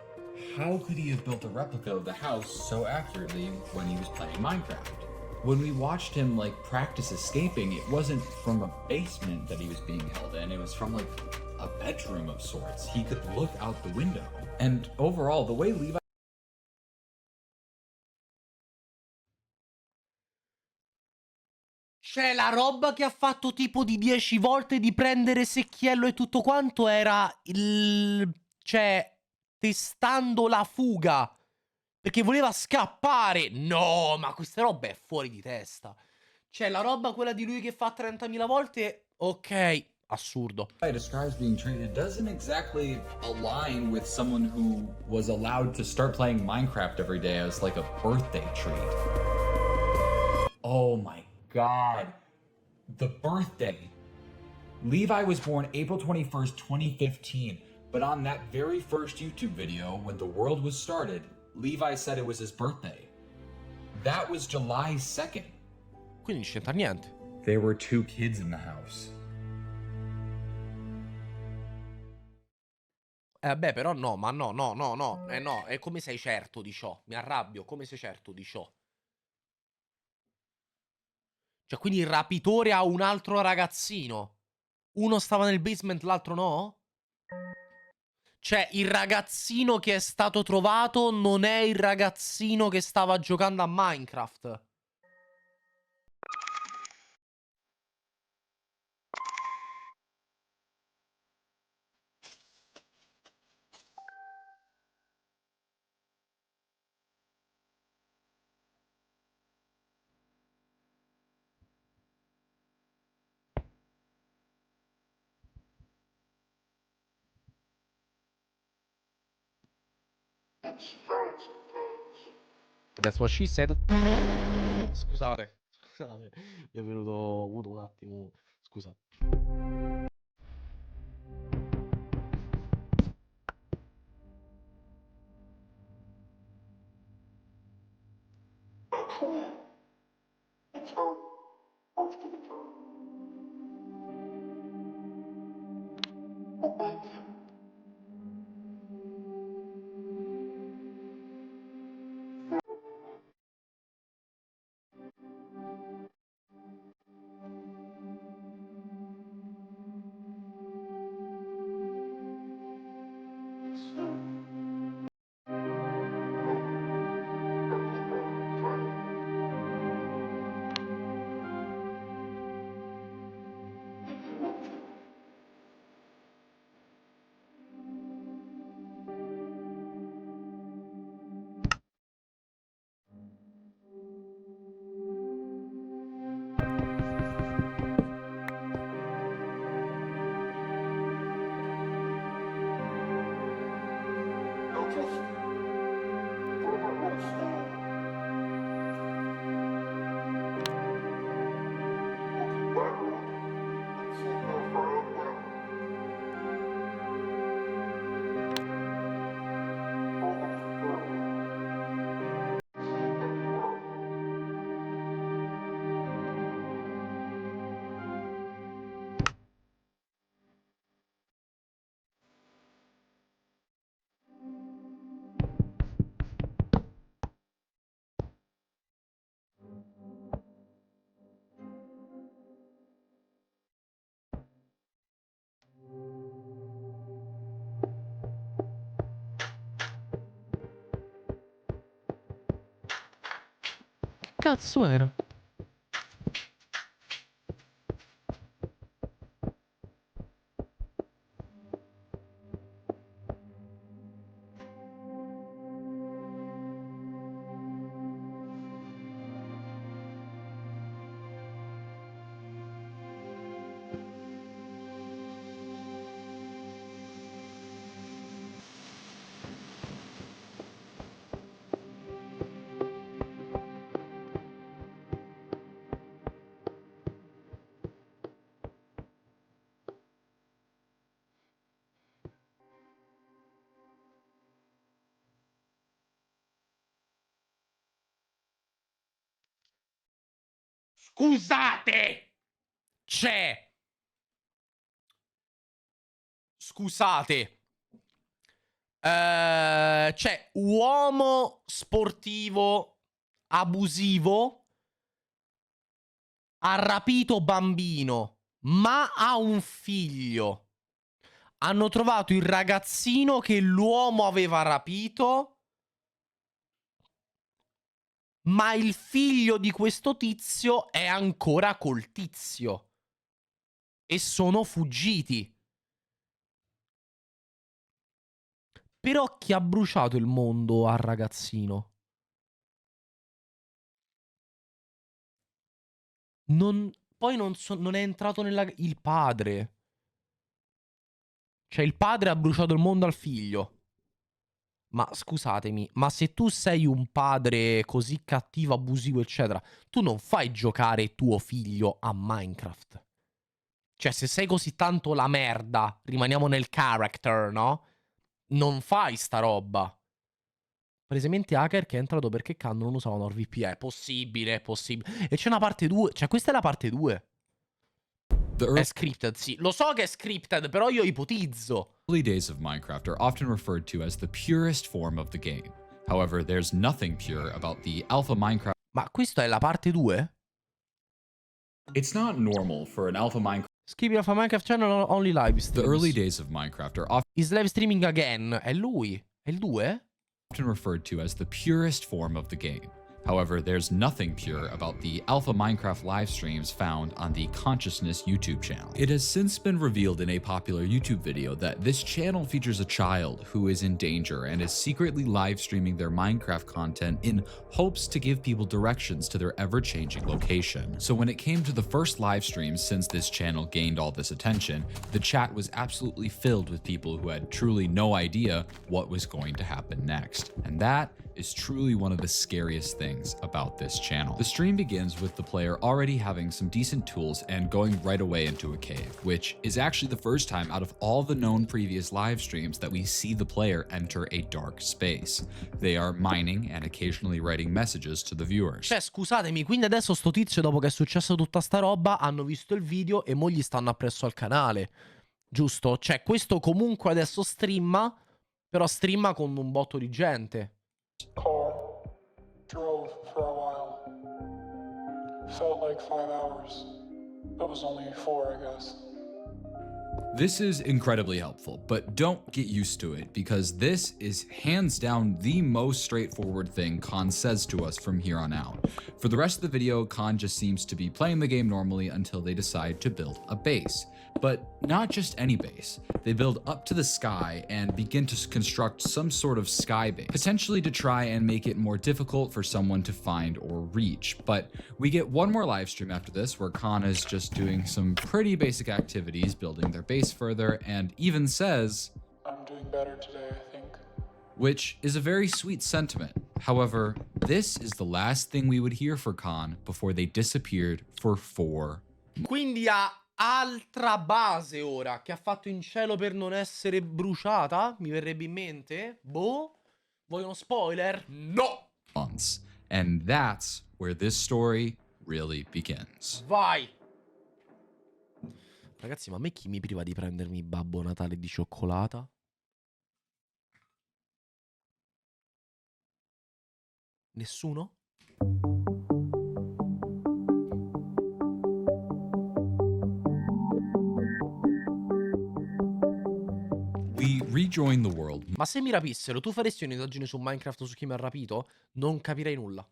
how could he have built a replica of the house so accurately when he was playing Minecraft? When we watched him like practice escaping, it wasn't from a basement that he was being held in, it was from like a bedroom of sorts. He could look out the window. And overall, the way Levi Cioè, la roba che ha fatto tipo di 10 volte di prendere secchiello e tutto quanto era il... Cioè, testando la fuga. Perché voleva scappare. No, ma questa roba è fuori di testa. Cioè, la roba quella di lui che fa 30.000 volte... Ok, assurdo. describes being treated doesn't exactly align with someone who was allowed to start playing Minecraft every day as like a birthday treat. Oh my god. The birthday. Levi was born April 21st, 2015, but on that very first YouTube video, when the world was started, Levi said it was his birthday. That was July 2nd. Quindi non c'entra niente. There were 2 kids in the house. Beh, però no, ma no, no, no, no. No, e come sei certo di ciò? Mi arrabbio, come sei certo di ciò? Cioè, quindi il rapitore ha un altro ragazzino. Uno stava nel basement, l'altro no? Cioè, il ragazzino che è stato trovato non è il ragazzino che stava giocando a Minecraft. That's what she said. Scusate, scusate, mi è venuto, ho avuto un attimo, scusate. Cazzo era? Scusate! Scusate. C'è uomo sportivo abusivo ha rapito bambino, ma ha un figlio. Hanno trovato il ragazzino che l'uomo aveva rapito, ma il figlio di questo tizio è ancora col tizio. E sono fuggiti. Però chi ha bruciato il mondo al ragazzino? Poi non è entrato il padre. Cioè il padre ha bruciato il mondo al figlio. Ma scusatemi, ma se tu sei un padre così cattivo, abusivo, eccetera, tu non fai giocare tuo figlio a Minecraft. Cioè se sei così tanto la merda, rimaniamo nel character, no? Non fai sta roba. Palesemente hacker che è entrato perché Khan non usava NordVPN. Possibile, possibile. E c'è una parte 2. Cioè questa è la parte 2. È scripted, sì. Lo so che è scripted, però io ipotizzo. Early days of Minecraft are often referred to as the purest form of the game. However, there's nothing pure about the alpha Minecraft. Ma questa è la parte 2? It's not normal for an alpha Minecraft. Scrivi Alpha Minecraft channel only live streams. The early days of Minecraft are often Is live streaming again. È lui? È il 2? referred to as the purest form of the game. However, there's nothing pure about the alpha Minecraft live streams found on the Consciousness YouTube channel. It has since been revealed in a popular YouTube video that this channel features a child who is in danger and is secretly live streaming their Minecraft content in hopes to give people directions to their ever-changing location. So when it came to the first live stream since this channel gained all this attention, the chat was absolutely filled with people who had truly no idea what was going to happen next. And that is truly one of the scariest things about this channel. The stream begins with the player already having some decent tools and going right away into a cave, which is actually the first time out of all the known previous live streams that we see the player enter a dark space. They are mining and occasionally writing messages to the viewers. Cioè, scusatemi, quindi adesso sto tizio, dopo che è successa tutta sta roba, hanno visto il video e mo gli stanno appresso al canale. Giusto? Cioè, questo comunque adesso streama, però streama con un botto di gente. Car. Drove for a while. Felt like 5 hours. It was only 4, I guess. This is incredibly helpful, but don't get used to it because this is hands down the most straightforward thing Khan says to us from here on out. For the rest of the video, Khan just seems to be playing the game normally until they decide to build a base. But not just any base. They build up to the sky and begin to construct some sort of sky base, potentially to try and make it more difficult for someone to find or reach. But we get one more live stream after this where Khan is just doing some pretty basic activities, building their base further, and even says, I'm doing better today, I think. which is a very sweet sentiment. However, this is the last thing we would hear for Khan before they disappeared for 4 months. Quindi ha altra base ora, che ha fatto in cielo per non essere bruciata? Mi verrebbe in mente? Boh? Vuoi uno spoiler? No! And that's where this story really begins. Vai! Ragazzi, ma a me chi mi priva di prendermi Babbo Natale di cioccolata? Nessuno? We rejoin the world. Ma se mi rapissero, tu faresti un'indagine su Minecraft su chi mi ha rapito? Non capirei nulla.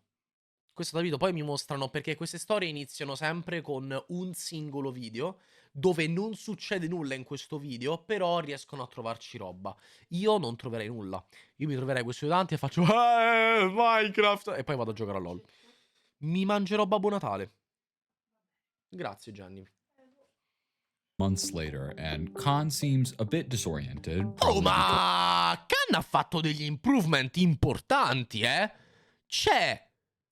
Questo da video poi mi mostrano perché queste storie iniziano sempre con un singolo video dove non succede nulla in questo video, però riescono a trovarci roba. Io non troverei nulla. Io mi troverei questo video davanti e faccio Minecraft e poi vado a giocare a LOL. Mi mangerò Babbo Natale. Grazie Gianni. Months later, and Khan seems a bit disoriented. Oh, ma Khan ha fatto degli improvement importanti, eh? C'è.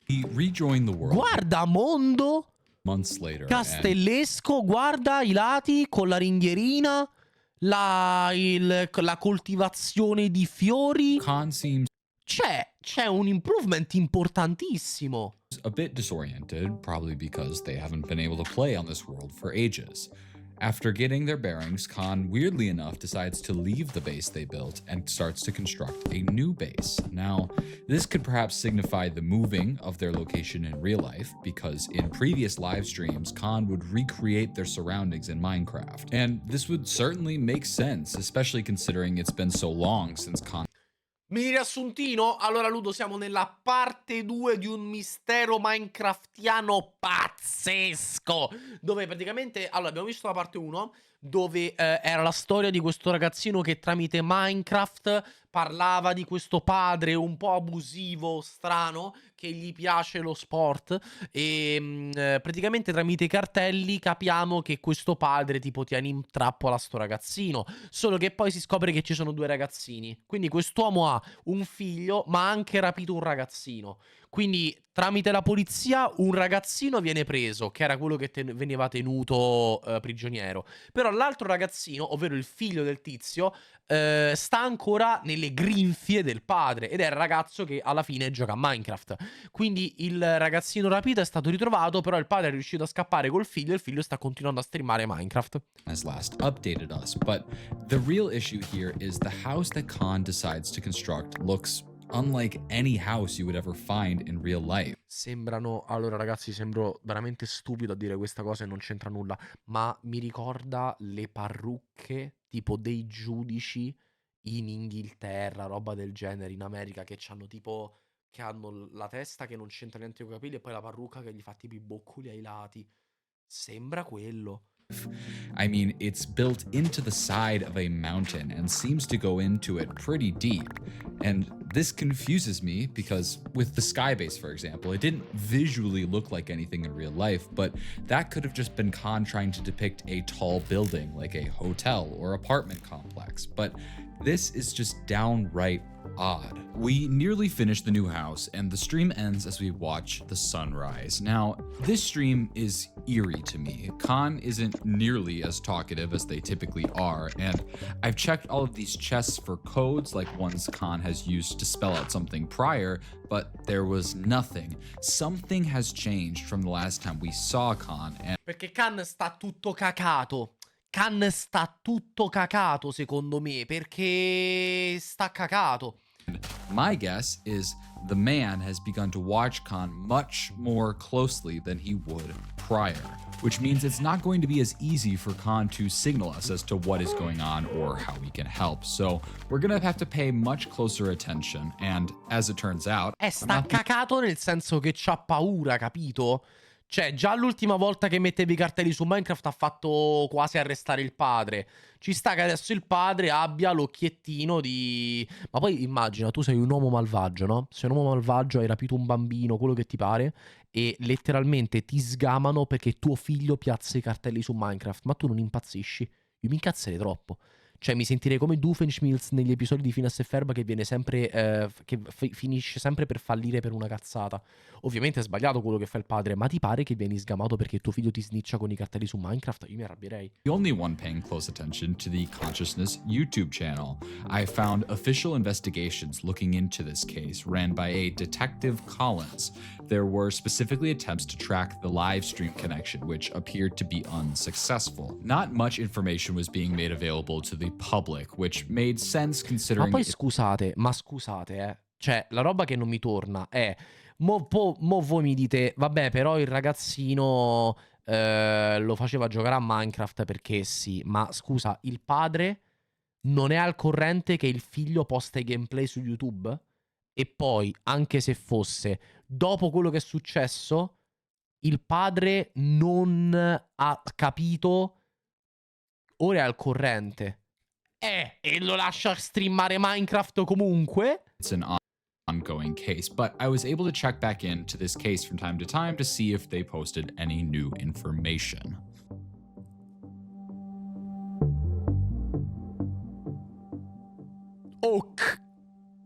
He rejoined the world Guarda mondo months later. And castellesco, guarda i lati con la ringhierina, la coltivazione di fiori. Khan seems C'è un improvement importantissimo. a bit disoriented, probably because they haven't been able to play on this world for ages. After getting their bearings, Khan, weirdly enough, decides to leave the base they built and starts to construct a new base. Now, this could perhaps signify the moving of their location in real life, because in previous live streams, Khan would recreate their surroundings in Minecraft. And this would certainly make sense, especially considering it's been so long since Khan. Mini riassuntino? Allora Ludo, siamo nella parte 2 di un mistero minecraftiano pazzesco, dove praticamente, allora abbiamo visto la parte 1 dove era la storia di questo ragazzino che tramite Minecraft parlava di questo padre un po' abusivo, strano, che gli piace lo sport e praticamente tramite i cartelli capiamo che questo padre tipo tiene in trappola sto ragazzino, solo che poi si scopre che ci sono due ragazzini, quindi quest'uomo ha un figlio ma ha anche rapito un ragazzino. Quindi tramite la polizia un ragazzino viene preso, che era quello che veniva tenuto prigioniero. Però l'altro ragazzino, ovvero il figlio del tizio, sta ancora nelle grinfie del padre. Ed è il ragazzo che alla fine gioca a Minecraft. Quindi il ragazzino rapito è stato ritrovato, però il padre è riuscito a scappare col figlio e il figlio sta continuando a streamare Minecraft. Has last updated us, but the real issue here is the house that Khan decides to construct looks unlike any house you would ever find in real life. Sembrano, allora ragazzi, sembro veramente stupido a dire questa cosa e non c'entra nulla, ma mi ricorda le parrucche tipo dei giudici in Inghilterra, roba del genere, in America, che hanno tipo, che hanno la testa che non c'entra niente con i capelli e poi la parrucca che gli fa tipo i boccoli ai lati. Sembra quello. I mean, it's built into the side of a mountain and seems to go into it pretty deep. And this confuses me because with the skybase, for example, it didn't visually look like anything in real life, but that could have just been Khan trying to depict a tall building like a hotel or apartment complex. But this is just downright odd. We nearly finish the new house and the stream ends as we watch the sunrise. Now, this stream is eerie to me. Khan isn't nearly as talkative as they typically are, and I've checked all of these chests for codes like ones Khan has used to spell out something prior, but there was nothing. Something has changed from the last time we saw Khan, and Perché Khan sta tutto cacato. Khan sta tutto cacato, secondo me, perché sta cacato. my guess is the man has begun to watch Khan much more closely than he would prior, which means it's not going to be as easy for Khan to signal us as to what is going on or how we can help. So we're gonna have to pay much closer attention, and as it turns out, Sta cacato nel senso che c'ha paura, capito? Cioè, già l'ultima volta che mettevi i cartelli su Minecraft ha fatto quasi arrestare il padre. Ci sta che adesso il padre abbia l'occhiettino di... Ma poi immagina, tu sei un uomo malvagio, no? Sei un uomo malvagio, hai rapito un bambino, quello che ti pare, e letteralmente ti sgamano perché tuo figlio piazza i cartelli su Minecraft. Ma tu non impazzisci? Io mi incazzerei troppo. Cioè, mi sentirei come Doofenshmirtz negli episodi di Phineas e Ferb che viene sempre... che finisce sempre per fallire per una cazzata. Ovviamente è sbagliato quello che fa il padre, ma ti pare che vieni sgamato perché tuo figlio ti snitcha con i cartelli su Minecraft? Io mi arrabbierei. the only one paying close attention to the Consciousness YouTube channel. I found official investigations looking into this case ran by a Detective Collins. There were specifically attempts to track the live stream connection, which appeared to be unsuccessful. Not much information was being made available to the public, which made sense Ma considering poi scusate, Cioè, la roba che non mi torna è... Mo voi mi dite, vabbè, però il ragazzino lo faceva giocare a Minecraft perché sì. Ma scusa, il padre non è al corrente che il figlio posta i gameplay su YouTube? E poi, anche se fosse, dopo quello che è successo, il padre non ha capito, ora è al corrente. E lo lascia streamare Minecraft comunque? it's an ongoing case, but I was able to check back into this case from time to see if they posted any new information. Ok.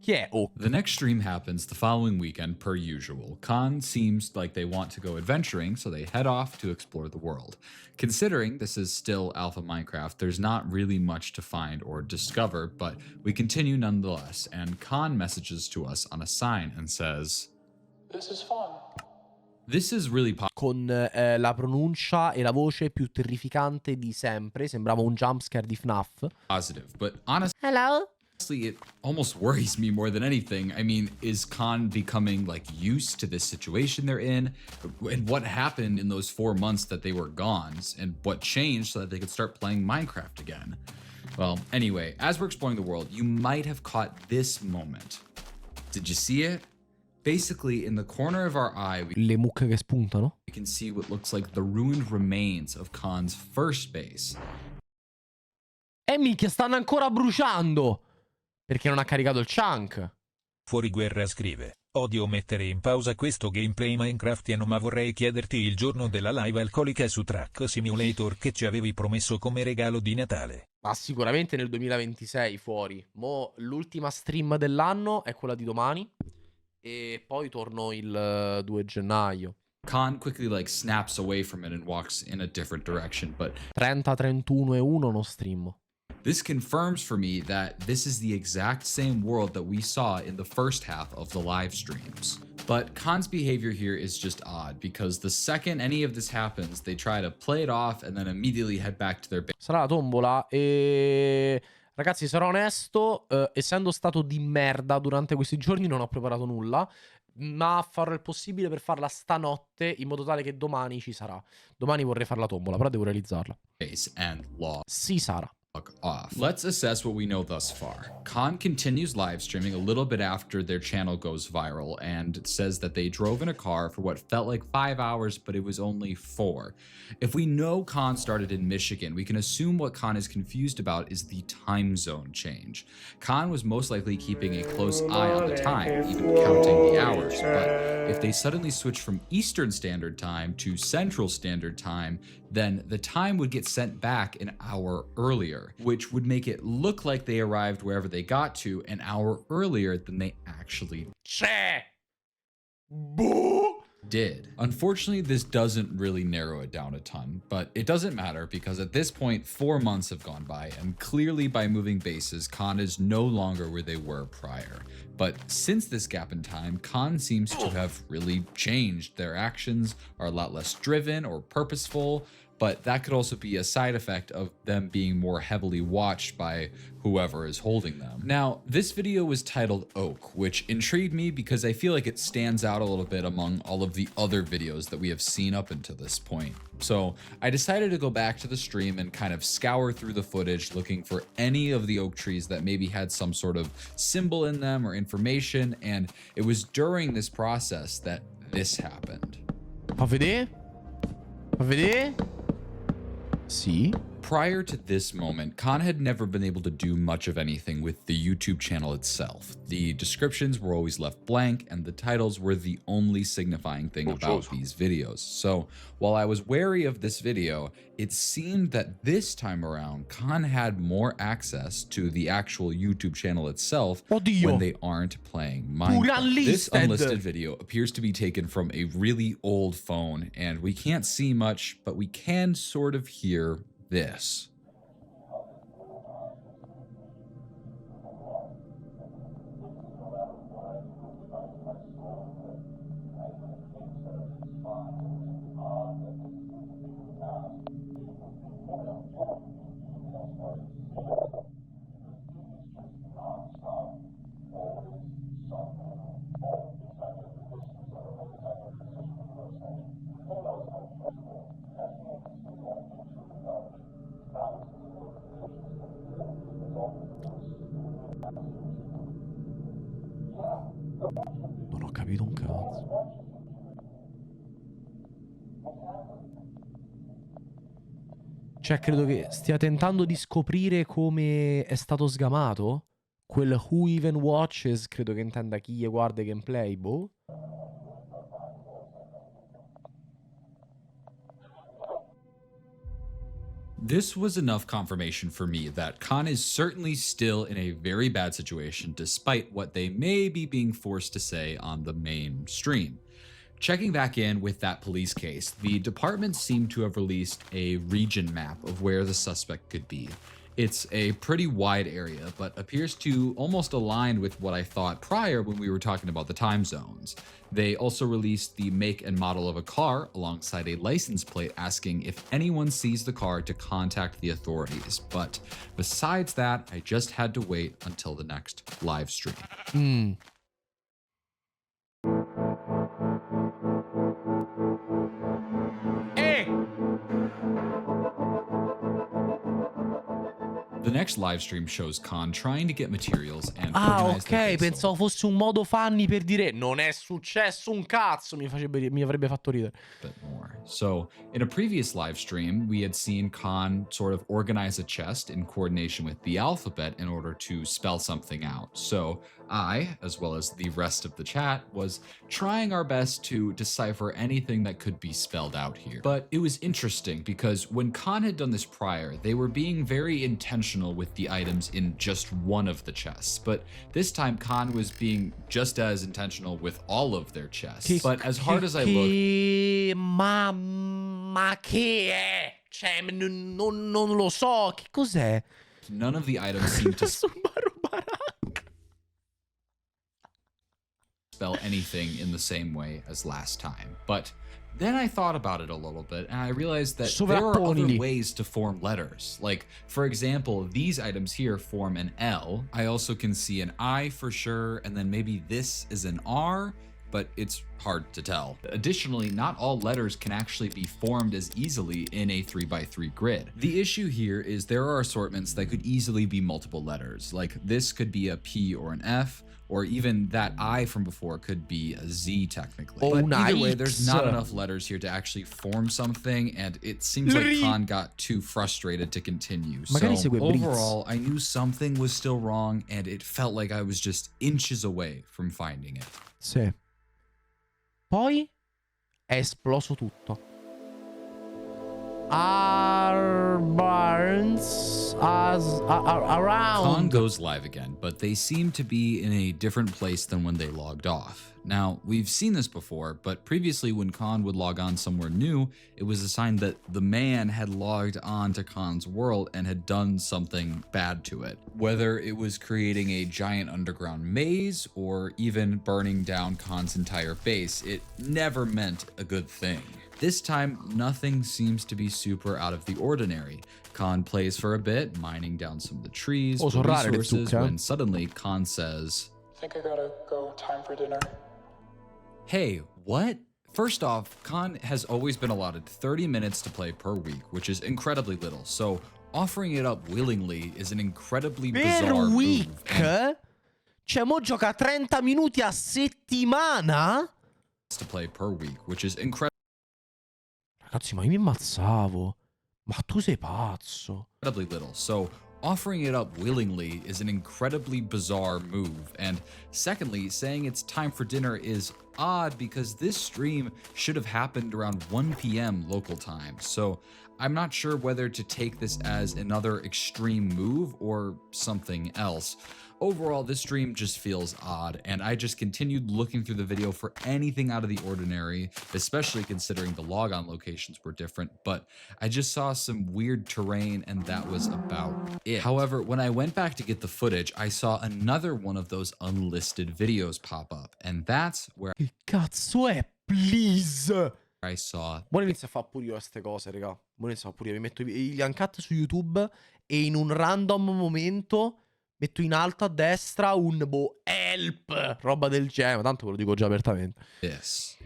Chi è Ok? The next stream happens the following weekend per usual. Khan seems like they want to go adventuring, so they head off to explore the world. Considering this is still alpha Minecraft, there's not really much to find or discover, but we continue nonetheless, and Khan messages to us on a sign and says, This is fun. This is really con la pronuncia e la voce più terrificante di sempre. Sembrava un jumpscare di FNAF. positive, but honestly, Hello? it almost worries me more than anything. I mean, is Khan becoming like used to this situation they're in? And what happened in those 4 months that they were gone? And what changed so that they could start playing Minecraft again? Well, anyway, as we're exploring the world, you might have caught this moment. Did you see it? Basically, in the corner of our eye, Le mucche che spuntano. we can see what looks like the ruined remains of Khan's first base. E minchia, stanno ancora bruciando! Perché non ha caricato il chunk. Fuori guerra scrive: odio mettere in pausa questo gameplay Minecraftiano, ma vorrei chiederti il giorno della live alcolica su Truck Simulator che ci avevi promesso come regalo di Natale. Ma sicuramente nel 2026 fuori. Mo' l'ultima stream dell'anno è quella di domani. E poi torno il 2 gennaio. Khan quickly like snaps away from it and walks in a different direction, but 30, 31 e 1 non stream. this confirms for me that this is the exact same world that we saw in the first half of the live streams. But Khan's behavior here is just odd, because the second any of this happens, they try to play it off and then immediately head back to their base. Sarà la tombola e... Ragazzi, sarò onesto, essendo stato di merda durante questi giorni non ho preparato nulla, ma farò il possibile per farla stanotte in modo tale che domani ci sarà. Domani vorrei fare la tombola, però devo realizzarla. And log Sì, Sara. off. Let's assess what we know thus far. Khan continues live streaming a little bit after their channel goes viral and says that they drove in a car for what felt like 5 hours, but it was only 4. If we know Khan started in Michigan, we can assume what Khan is confused about is the time zone change. Khan was most likely keeping a close eye on the time, even counting the hours, but if they suddenly switch from Eastern Standard Time to Central Standard Time, then the time would get sent back an hour earlier, which would make it look like they arrived wherever they got to an hour earlier than they actually did. Unfortunately, this doesn't really narrow it down a ton, but it doesn't matter because at this point, 4 months have gone by, and clearly by moving bases, Khan is no longer where they were prior. But since this gap in time, Khan seems to have really changed. Their actions are a lot less driven or purposeful, but that could also be a side effect of them being more heavily watched by whoever is holding them. Now, this video was titled Oak, which intrigued me because I feel like it stands out a little bit among all of the other videos that we have seen up until this point. So I decided to go back to the stream and kind of scour through the footage looking for any of the oak trees that maybe had some sort of symbol in them or information, and it was during this process that this happened. Fa vedere? Fa vedere? Sì. Prior to this moment, Khan had never been able to do much of anything with the YouTube channel itself. The descriptions were always left blank, and the titles were the only signifying thing about these videos. So while I was wary of this video, it seemed that this time around, Khan had more access to the actual YouTube channel itself when they aren't playing Minecraft. This unlisted video appears to be taken from a really old phone, and we can't see much, but we can sort of hear this. Non ho capito un cazzo. Cioè, credo che stia tentando di scoprire come è stato sgamato. Quel who even watches, credo che intenda chi guarda i gameplay, boh. This was enough confirmation for me that Khan is certainly still in a very bad situation despite what they may be being forced to say on the main stream. Checking back in with that police case, the department seemed to have released a region map of where the suspect could be. It's a pretty wide area, but appears to almost align with what I thought prior when we were talking about the time zones. They also released the make and model of a car alongside a license plate asking if anyone sees the car to contact the authorities. But besides that, I just had to wait until the next live stream. The next live stream shows Khan trying to get materials and organize the ok, vessel. pensavo fosse un modo funny per dire non è successo un cazzo, mi avrebbe fatto ridere. Bit more. So, in a previous live stream, we had seen Khan sort of organize a chest in coordination with the alphabet in order to spell something out. So, I, as well as the rest of the chat, was trying our best to decipher anything that could be spelled out here. But it was interesting because when Khan had done this prior, they were being very intentional with the items in just one of the chests. But this time, Khan was being just as intentional with all of their chests. But as hard as I looked... Ma che è? Cioè, non lo so, che cos'è? None of the items seemed to spell anything in the same way as last time. But then I thought about it a little bit and I realized that there are other ways to form letters. Like, for example, these items here form an L. I also can see an I for sure, and then maybe this is an R, but it's hard to tell. Additionally, not all letters can actually be formed as easily in a 3x3 grid. The issue here is there are assortments that could easily be multiple letters. Like this could be a P or an F, or even that I from before could be a Z technically. Oh, but either way, there's not enough letters here to actually form something, and it seems like Khan got too frustrated to continue. So overall, I knew something was still wrong, and it felt like I was just inches away from finding it. Sì. Poi è esploso tutto. Barnes around. Khan goes live again, but they seem to be in a different place than when they logged off. Now, we've seen this before, but previously when Khan would log on somewhere new, it was a sign that the man had logged on to Khan's world and had done something bad to it. Whether it was creating a giant underground maze or even burning down Khan's entire base, it never meant a good thing. This time, nothing seems to be super out of the ordinary. Khan plays for a bit, mining down some of the trees for resources, when suddenly Khan says, I think I gotta go, time for dinner. Hey, what? First off, Khan has always been allotted 30 minutes to play per week, which is incredibly little, so offering it up willingly is an incredibly bizarre move. Cioè, mo gioca 30 minuti a settimana? To play per week, which is incredibly Ragazzi, ma io mi ammazzavo. Ma tu sei pazzo. Little, so offering it up willingly is an incredibly bizarre move. And secondly, saying it's time for dinner is odd because this stream should have happened around 1 p.m. local time. So I'm not sure whether to take this as another extreme move or something else. Overall, this stream just feels odd, and I just continued looking through the video for anything out of the ordinary, especially considering the logon locations were different, but I just saw some weird terrain and that was about it. However, when I went back to get the footage, I saw another one of those unlisted videos pop up, and that's where Che cazzo è? Please! I saw... Ora inizio a fare pure io queste cose, raga. Ora inizio a fare pure io. Mi metto gli uncut su YouTube e in un random momento... metto in alto a destra un help, roba del genere, tanto ve lo dico già apertamente. Yes.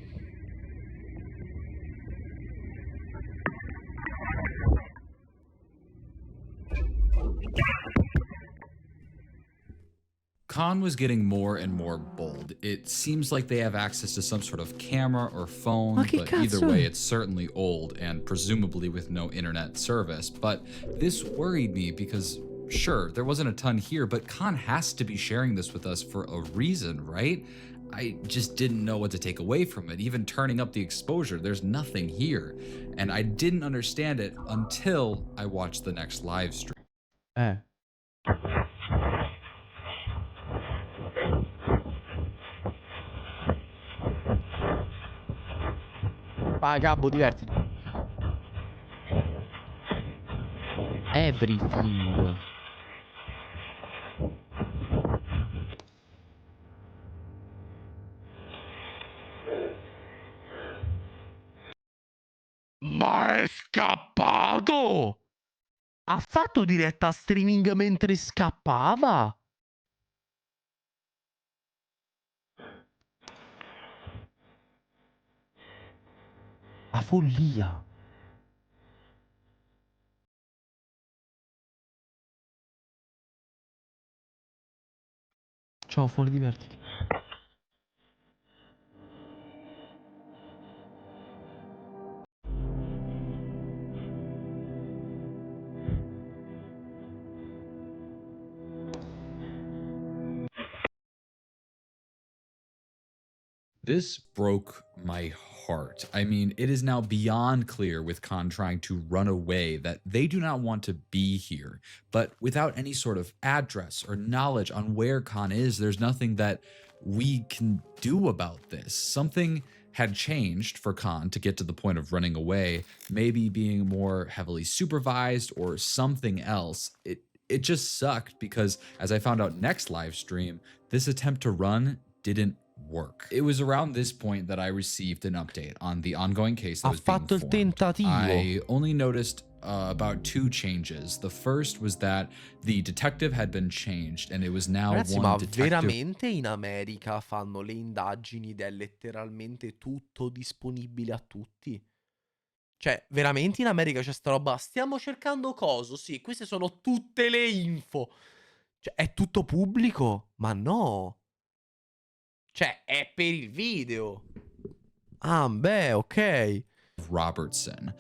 Khan was getting more and more bold. It seems like they have access to some sort of camera or phone, but either way, it's certainly old and presumably with no internet service. But this worried me because sure, there wasn't a ton here, but Khan has to be sharing this with us for a reason, right? I just didn't know what to take away from it. Even turning up the exposure, there's nothing here. And I didn't understand it until I watched the next live stream. Vai, Gabbo, divertiti. Everything. Ma è scappato! Ha fatto diretta streaming mentre scappava? La follia. Ciao, fuori, divertiti. This broke my heart. I mean, it is now beyond clear with Khan trying to run away that they do not want to be here. But without any sort of address or knowledge on where Khan is, there's nothing that we can do about this. Something had changed for Khan to get to the point of running away, maybe being more heavily supervised or something else. It just sucked because, as I found out next live stream, this attempt to run didn't work. It was around this point that I received an update on the ongoing case that was being fatto il formed. tentativo. I only noticed about 2 changes. The first was that the detective had been changed and it was now Ragazzi, one ma detective. veramente in America fanno le indagini ed è letteralmente tutto disponibile a tutti? Cioè, veramente in America c'è sta roba? Stiamo cercando coso? Sì, queste sono tutte le info. Cioè, è tutto pubblico? Ma no. Cioè, è per il video. Ah, beh, ok. Robertson.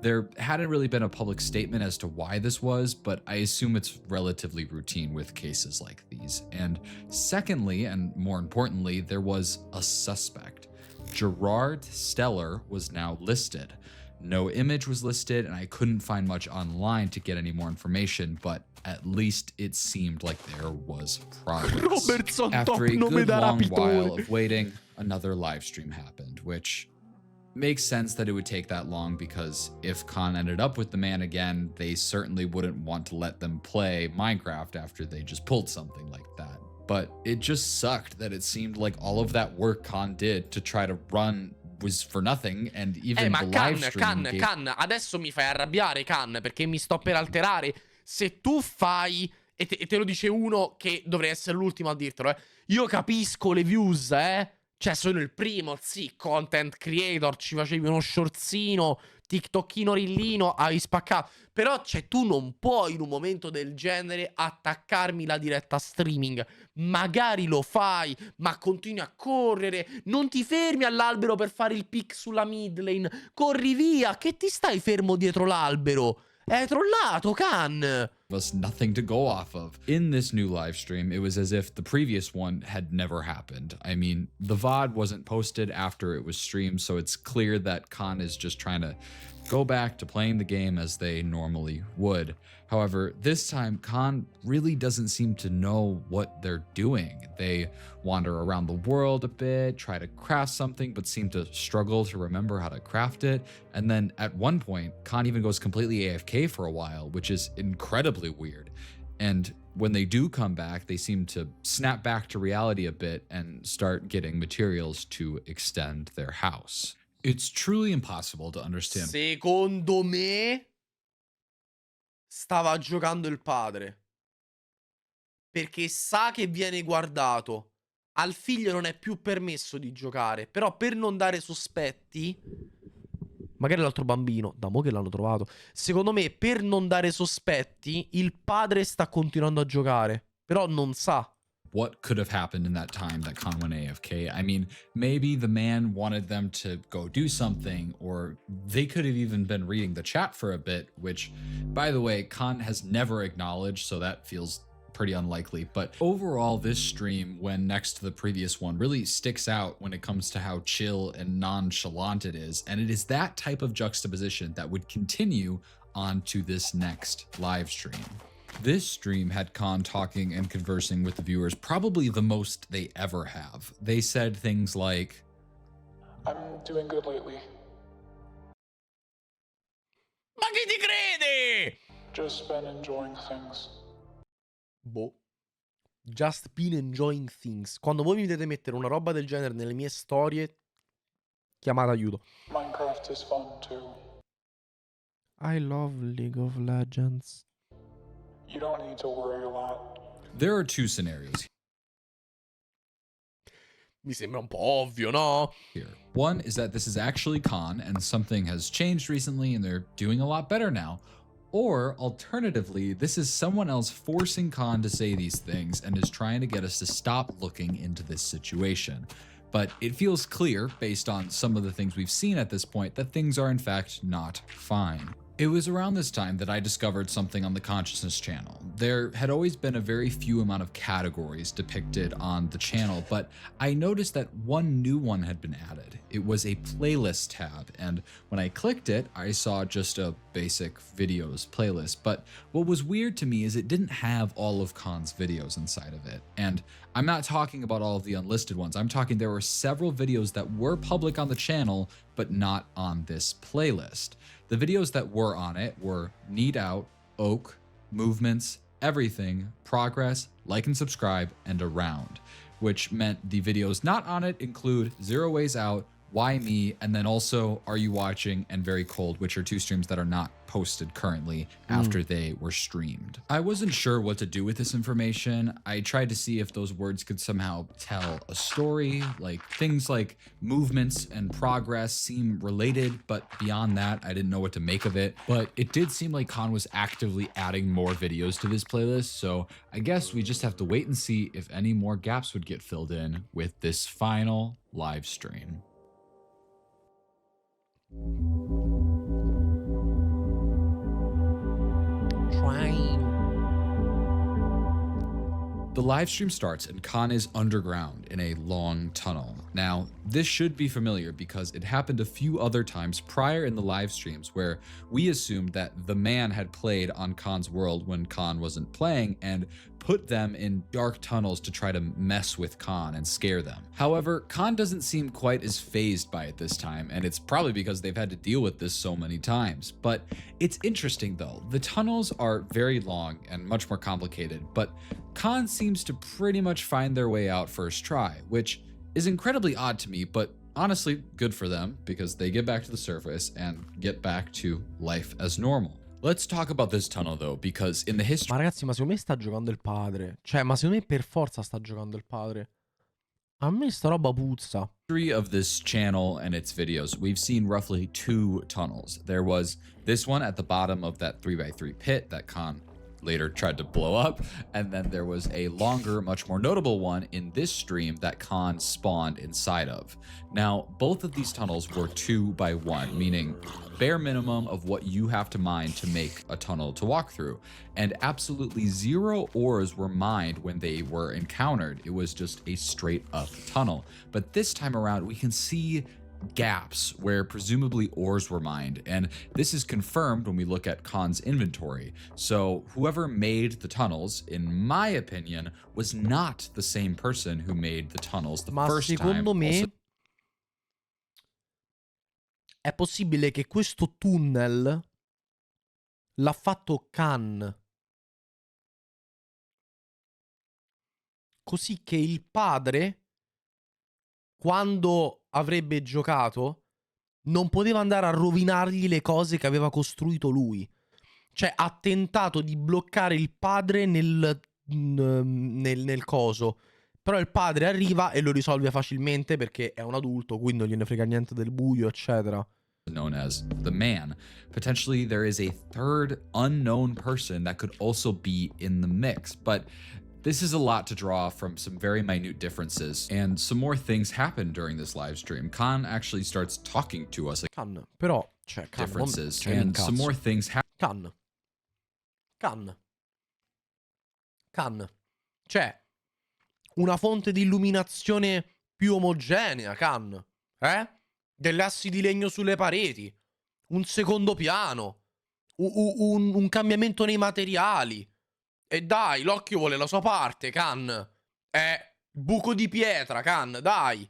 There hadn't really been a public statement as to why this was, but I assume it's relatively routine with cases like these. And secondly, and more importantly, there was a suspect. Gerard Steller was now listed. No image was listed, and I couldn't find much online to get any more information, but at least it seemed like there was progress. Robertson, After a top nome good da long while rapitore. of waiting, another live stream happened, which makes sense that it would take that long because if Khan ended up with the man again, they certainly wouldn't want to let them play Minecraft after they just pulled something like that. But it just sucked that it seemed like all of that work Khan did to try to run was for nothing, and even Ma the live stream Khan, adesso mi fai arrabbiare, Khan, perché mi sto per alterare. Se tu fai, e te lo dice uno che dovrei essere l'ultimo a dirtelo, io capisco le views, cioè sono il primo, sì, content creator, ci facevi uno shortsino, tiktokino rillino, hai spaccato. Però, cioè, tu non puoi in un momento del genere attaccarmi la diretta streaming. Magari lo fai, ma continui a correre. Non ti fermi all'albero per fare il pick sulla mid lane. Corri via, che ti stai fermo dietro l'albero? È trollato, Khan! Was nothing to go off of. In this new live stream, it was as if the previous one had never happened. I mean, the VOD wasn't posted after it was streamed, so it's clear that Khan is just trying to go back to playing the game as they normally would. However, this time, Khan really doesn't seem to know what they're doing. They wander around the world a bit, try to craft something, but seem to struggle to remember how to craft it. And then at one point, Khan even goes completely AFK for a while, which is incredibly weird. And when they do come back, they seem to snap back to reality a bit and start getting materials to extend their house. It's truly impossible to understand. Secondo me stava giocando il padre. Perché sa che viene guardato. Al figlio non è più permesso di giocare. Però per non dare sospetti, magari l'altro bambino, da mo' che l'hanno trovato, secondo me per non dare sospetti il padre sta continuando a giocare. Però non sa. What could have happened in that time that Khan went AFK? I mean, maybe the man wanted them to go do something, or they could have even been reading the chat for a bit, which, by the way, Khan has never acknowledged, so that feels pretty unlikely. But overall, this stream, when next to the previous one, really sticks out when it comes to how chill and nonchalant it is, and it is that type of juxtaposition that would continue onto this next live stream. This stream had Khan talking and conversing with the viewers, probably the most they ever have. They said things like, I'm doing good lately. Ma chi ti crede? Just been enjoying things. Boh. Just been enjoying things. Quando voi mi vedete mettere una roba del genere nelle mie storie, chiamate aiuto. Minecraft is fun too. I love League of Legends. You don't need to worry a lot. There are two scenarios Mi sembra un po' ovvio, no? here. One is that this is actually Khan and something has changed recently and they're doing a lot better now. Or alternatively, this is someone else forcing Khan to say these things and is trying to get us to stop looking into this situation. But it feels clear, based on some of the things we've seen at this point, that things are in fact not fine. It was around this time that I discovered something on the Consciousness channel. There had always been a very few amount of categories depicted on the channel, but I noticed that one new one had been added. It was a playlist tab, and when I clicked it, I saw just a basic videos playlist. But what was weird to me is it didn't have all of Khan's videos inside of it. And I'm not talking about all of the unlisted ones. I'm talking there were several videos that were public on the channel, but not on this playlist. The videos that were on it were Need Out, Oak, Movements, Everything, Progress, Like and Subscribe, and Around, which meant the videos not on it include 0 Ways Out, Why Me, and then also Are You Watching and Very Cold, which are two streams that are not posted currently after they were streamed. I wasn't sure what to do with this information. I tried to see if those words could somehow tell a story, like things like movements and progress seem related, but beyond that, I didn't know what to make of it. But it did seem like Khan was actively adding more videos to this playlist, so I guess we just have to wait and see if any more gaps would get filled in with this final live stream. The live stream starts and Khan is underground in a long tunnel. Now, this should be familiar because it happened a few other times prior in the live streams where we assumed that the man had played on Khan's world when Khan wasn't playing and put them in dark tunnels to try to mess with Khan and scare them. However, Khan doesn't seem quite as fazed by it this time, and it's probably because they've had to deal with this so many times. But it's interesting though. The tunnels are very long and much more complicated, but Khan seems to pretty much find their way out first try, which is incredibly odd to me, but honestly good for them because they get back to the surface and get back to life as normal. Let's talk about this tunnel though, because in the history... Ma ragazzi, ma secondo me sta giocando il padre. Cioè, ma secondo me per forza sta giocando il padre. A me sta roba puzza. Of this channel and its videos, we've seen roughly 2 tunnels. There was this one at the bottom of that 3x3 pit that Khan later tried to blow up, and then there was a longer, much more notable one in this stream that Khan spawned inside of. Now, both of these tunnels were 2x1, meaning bare minimum of what you have to mine to make a tunnel to walk through, and absolutely 0 ores were mined when they were encountered. It was just a straight up tunnel. But this time around, we can see gaps where presumably ores were mined, and this is confirmed when we look at Khan's inventory. So whoever made the tunnels, in my opinion, was not the same person who made the tunnels the first time. Ma secondo me è possibile che questo tunnel l'ha fatto Khan, così che il padre, quando avrebbe giocato, non poteva andare a rovinargli le cose che aveva costruito lui. Cioè, ha tentato di bloccare il padre nel coso. Però il padre arriva e lo risolve facilmente perché è un adulto, quindi non gliene frega niente del buio, eccetera. Known as the man. Potentially there is a third unknown person that could also be in the mix, but this is a lot to draw from some very minute differences, and some more things happen during this live stream. Khan actually starts talking to us. Khan, però, cioè, Khan, differences, and some more things happen. Khan. C'è una fonte di illuminazione più omogenea, Khan. Delle assi di legno sulle pareti. Un secondo piano. Un cambiamento nei materiali. E dai, l'occhio vuole la sua parte, Khan. Buco di pietra, Khan, dai.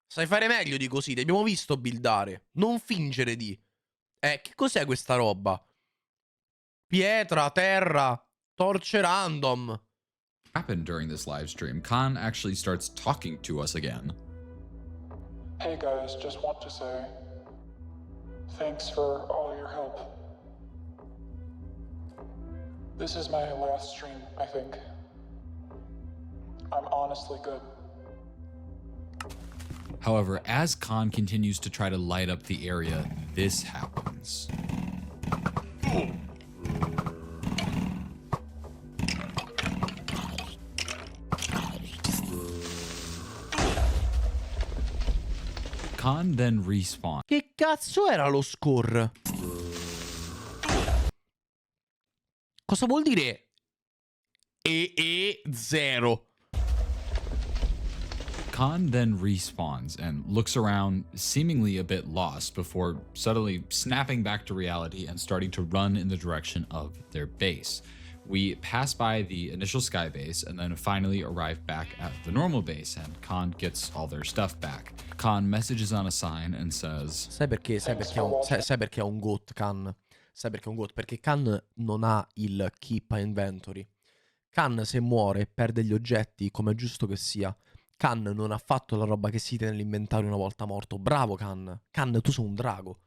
Sai fare meglio di così, ti abbiamo visto buildare. Non fingere di... che cos'è questa roba? Pietra, terra, torce random. happened during this live stream, Khan actually starts talking to us again. Hey guys, just want to say thanks for all your help. This is my last stream, I think. I'm honestly good. However, as Khan continues to try to light up the area, this happens. Khan then respawns. Che cazzo era lo score? Cosa vuol dire? E0. Khan then respawns and looks around, seemingly a bit lost, before suddenly snapping back to reality and starting to run in the direction of their base. We pass by the initial sky base and then finally arrive back at the normal base, and Khan gets all their stuff back. Khan messages on a sign and says, Sai perché è un GOAT, Khan? Sai perché è un GOAT? Perché Khan non ha il keep a inventory. Khan, se muore, perde gli oggetti, come è giusto che sia. Khan non ha fatto la roba che si tiene nell'inventario una volta morto. Bravo, Khan. Khan, tu sei un drago.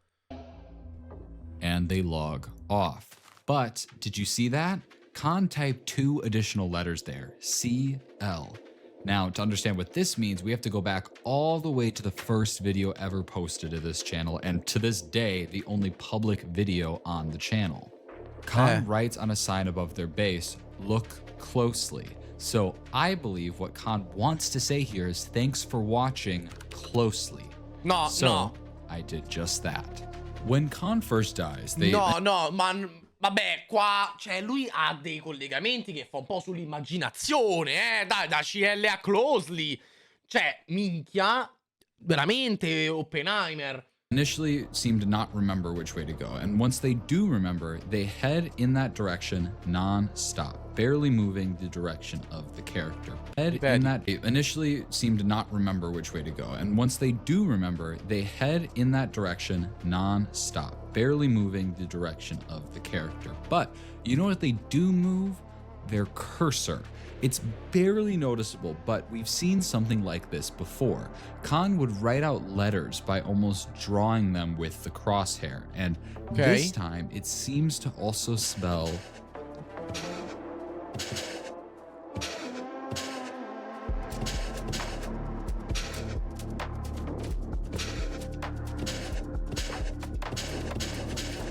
and they log off. But did you see that? Khan typed 2 additional letters there, CL. Now, to understand what this means, we have to go back all the way to the first video ever posted to this channel, and to this day, the only public video on the channel. Khan writes on a sign above their base, "Look closely." So I believe what Khan wants to say here is thanks for watching closely. No, So no. I did just that. When Khan first dies, they No, ma vabbè, qua, cioè, lui ha dei collegamenti che fa un po' sull'immaginazione, dai, da CL a Closely. Cioè, minchia, veramente, Oppenheimer. initially seem to not remember which way to go, and once they do remember, they head in that direction non-stop, barely moving the direction of the character. They initially seem to not remember which way to go, and once they do remember, they head in that direction non-stop, barely moving the direction of the character. But you know what they do move? Their cursor. It's barely noticeable, but we've seen something like this before. Khan would write out letters by almost drawing them with the crosshair, and this time it seems to also spell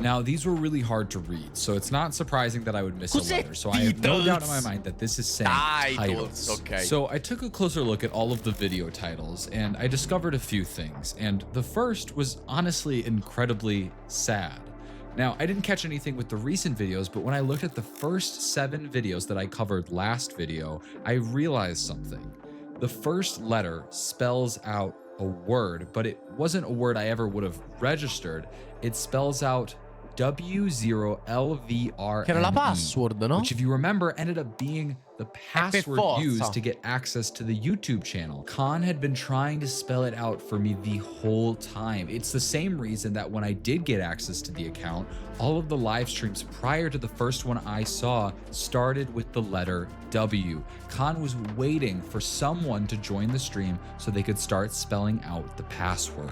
Now, these were really hard to read, so it's not surprising that I would miss a letter. So I have no doubt in my mind that this is saying titles. Okay. So I took a closer look at all of the video titles, and I discovered a few things. And the first was honestly incredibly sad. Now, I didn't catch anything with the recent videos, but when I looked at the first 7 videos that I covered last video, I realized something. The first letter spells out a word, but it wasn't a word I ever would have registered. It spells out W0LVRNE, Che era la password, no? which, if you remember, ended up being the password used to get access to the YouTube channel. Khan had been trying to spell it out for me the whole time. It's the same reason that when I did get access to the account, all of the live streams prior to the first one I saw started with the letter W. Khan was waiting for someone to join the stream so they could start spelling out the password.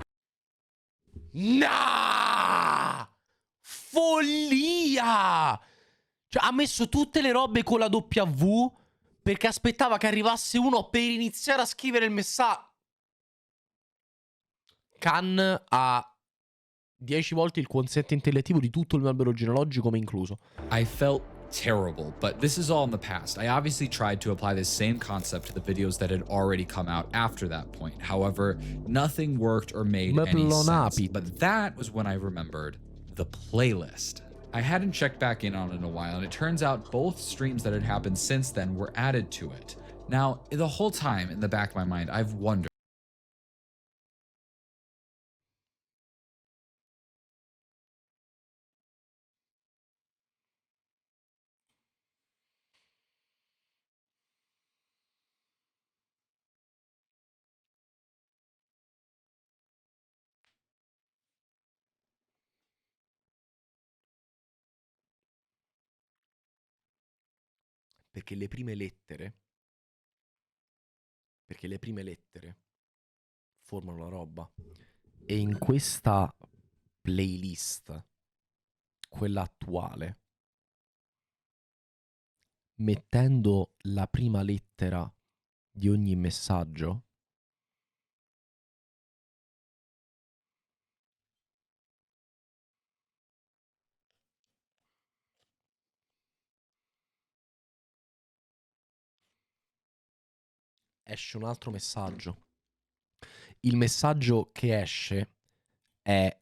Nah! Follia! Cioè, ha messo tutte le robe con la W perché aspettava che arrivasse uno per iniziare a scrivere il messaggio. Khan ha 10 volte il quoziente intellettivo di tutto il mio albero genealogico, me incluso. I felt terrible, but this is all in the past. I obviously tried to apply this same concept to the videos that had already come out after that point. However, nothing worked or made any sense. But that was when I remembered the playlist. I hadn't checked back in on it in a while, and it turns out both streams that had happened since then were added to it. Now, the whole time in the back of my mind, I've wondered, Perché le prime lettere formano la roba. E in questa playlist, quella attuale, mettendo la prima lettera di ogni messaggio, esce un altro messaggio. Il messaggio che esce è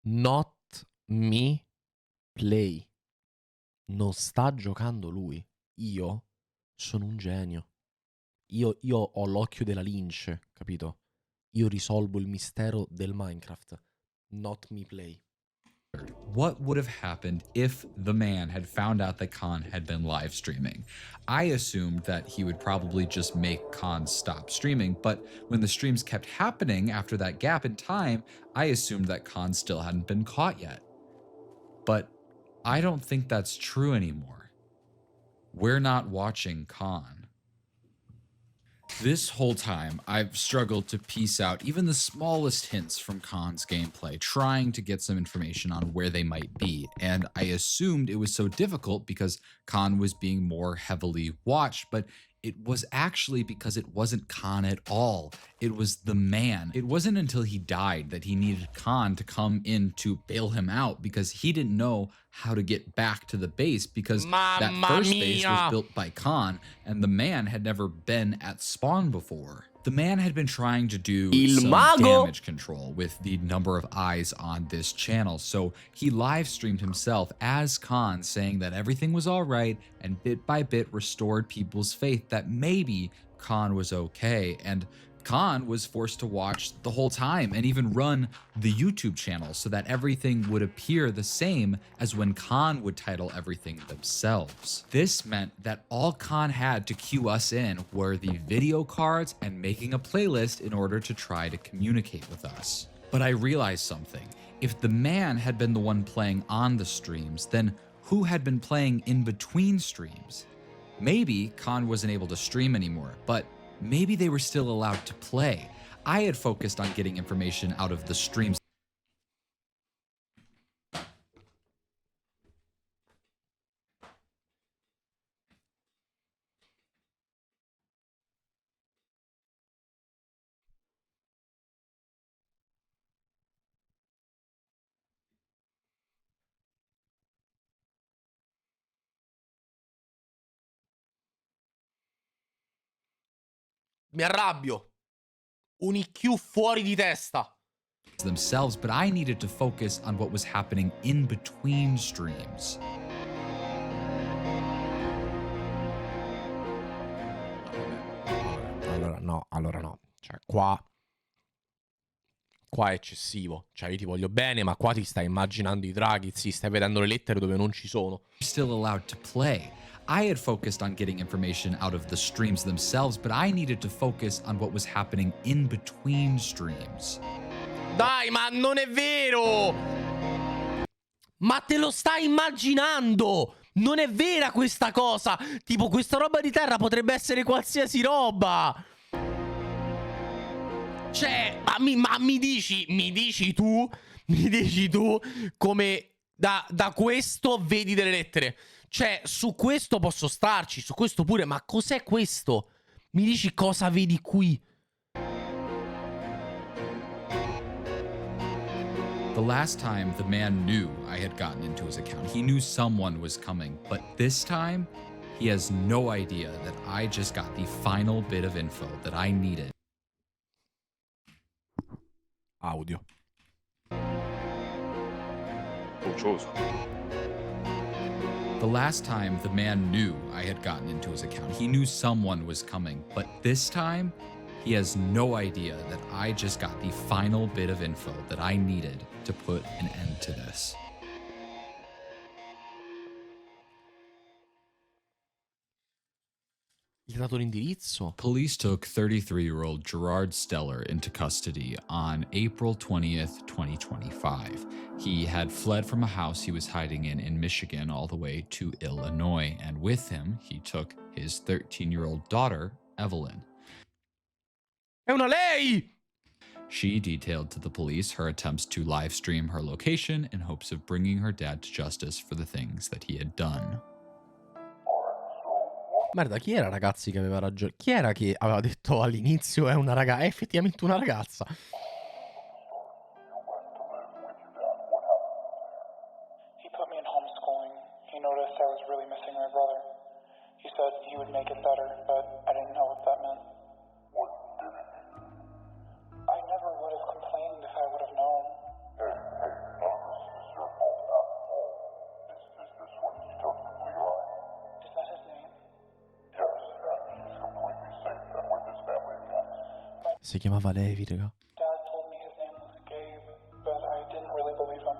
not me play. Non sta giocando lui. Io sono un genio. Io ho l'occhio della lince, capito? Io risolvo il mistero del Minecraft. Not me play. What would have happened if the man had found out that Khan had been live streaming? I assumed that he would probably just make Khan stop streaming, but when the streams kept happening after that gap in time, I assumed that Khan still hadn't been caught yet. But I don't think that's true anymore. We're not watching Khan. This whole time, I've struggled to piece out even the smallest hints from Khan's gameplay, trying to get some information on where they might be, and I assumed it was so difficult because Khan was being more heavily watched, but it was actually because it wasn't Khan at all. It was the man. It wasn't until he died that he needed Khan to come in to bail him out because he didn't know how to get back to the base because that first base was built by Khan and the man had never been at spawn before. The man had been trying to do some damage control with the number of eyes on this channel, so he live streamed himself as Khan saying that everything was all right and bit by bit restored people's faith that maybe Khan was okay, and Khan was forced to watch the whole time and even run the YouTube channel so that everything would appear the same as when Khan would title everything themselves. This meant that all Khan had to cue us in were the video cards and making a playlist in order to try to communicate with us. But I realized something. If the man had been the one playing on the streams, then who had been playing in between streams? Maybe Khan wasn't able to stream anymore, but maybe they were still allowed to play. I had focused on getting information out of the streams. Mi arrabbio. Un IQ fuori di testa. Themselves, but I needed to focus on what was happening in between streams. Allora no. Cioè, qua è eccessivo. Cioè, io ti voglio bene, ma qua ti stai immaginando i draghi, stai vedendo le lettere dove non ci sono. Still allowed to play. I had focused on getting information out of the streams themselves, but I needed to focus on what was happening in between streams. Dai, ma non è vero! Ma te lo stai immaginando! Non è vera questa cosa! Tipo, questa roba di terra potrebbe essere qualsiasi roba! Cioè, ma mi dici tu come da questo vedi delle lettere? Cioè, su questo posso starci, su questo pure, ma cos'è questo? Mi dici cosa vedi qui? The last time the man knew I had gotten into his account, he knew someone was coming, but this time he has no idea that I just got the final bit of info that I needed. Audio. The last time the man knew I had gotten into his account, he knew someone was coming, but this time he has no idea that I just got the final bit of info that I needed to put an end to this. Gli dato l'indirizzo? Police took 33-year-old Gerard Steller into custody on April 20th, 2025. He had fled from a house he was hiding in Michigan all the way to Illinois, and with him, he took his 13-year-old daughter, Evelyn. È una lei! She detailed to the police her attempts to live stream her location in hopes of bringing her dad to justice for the things that he had done. Merda, chi era ragazzi che aveva ragione? Chi era che aveva detto all'inizio è una ragazza? È effettivamente una ragazza. He put me in homeschooling. He noticed I was really missing my brother. He said he would make it better, but I didn't know what that meant. What did it mean? I never would have complained if I would have known. Hey, none of this is your fault at all. Is this what he took from Levi? Is that his name? Yes, and he's completely safe and with his family again. Si chiamava Levi, raga. Dad told me his name was Gabe, but I didn't really believe him.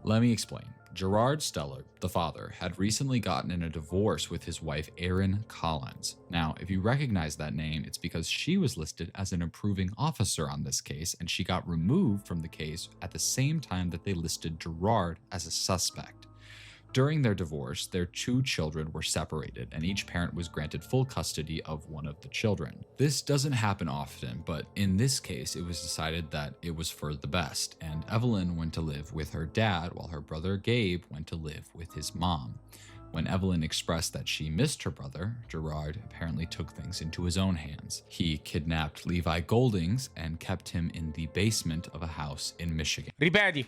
Let me explain. Gerard Steller, the father, had recently gotten in a divorce with his wife Erin Collins. Now, if you recognize that name, it's because she was listed as an approving officer on this case, and she got removed from the case at the same time that they listed Gerard as a suspect. During their divorce, their 2 children were separated, and each parent was granted full custody of one of the children. This doesn't happen often, but in this case, it was decided that it was for the best, and Evelyn went to live with her dad while her brother Gabe went to live with his mom. When Evelyn expressed that she missed her brother, Gerard apparently took things into his own hands. He kidnapped Levi Goldings and kept him in the basement of a house in Michigan. Ripeti.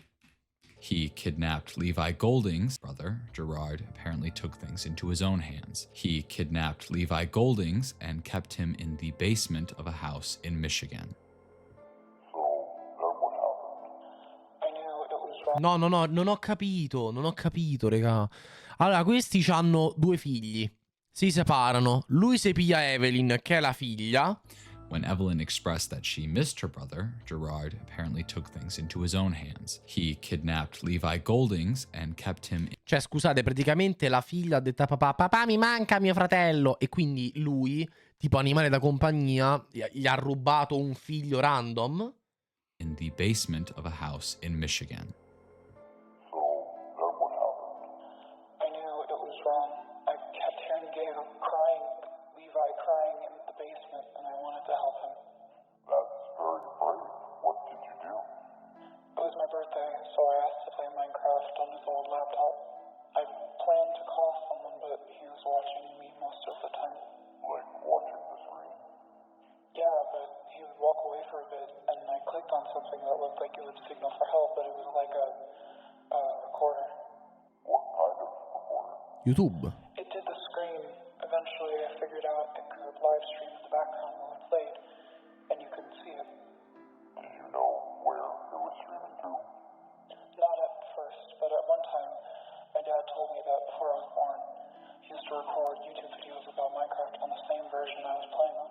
He kidnapped Levi Goldings' brother. Gerard apparently took things into his own hands. He kidnapped Levi Goldings and kept him in the basement of a house in Michigan. So, then what happened? I knew it was wrong. No, non ho capito, raga. Allora, questi hanno 2 figli. Si separano. Lui si piglia Evelyn, che è la figlia. When Evelyn expressed that she missed her brother, Gerard apparently took things into his own hands. He kidnapped Levi Goldings and kept him in... Cioè, scusate, praticamente la figlia ha detto a papà, papà mi manca mio fratello. E quindi lui, tipo animale da compagnia, gli ha rubato un figlio random. in the basement of a house in Michigan. So, then what happened? I knew it was wrong. I kept hearing Gabe crying, Levi crying in the basement, and I wanted to help him. That's very brave. What did you do? It was my birthday, so I asked to play Minecraft on his old laptop. I planned to call someone, but he was watching me most of the time. Like watching the screen? Yeah, but he would walk away for a bit, and I clicked on something that looked like it would signal for help, but it was like a recorder. What kind of recorder? YouTube. It did the screen. Eventually, I figured out it could live stream in the background while it played, and you couldn't see it. Did you know where it was streaming to? Not at first, but at one time, my dad told me that before I was born, he used to record YouTube videos about Minecraft on the same version I was playing on.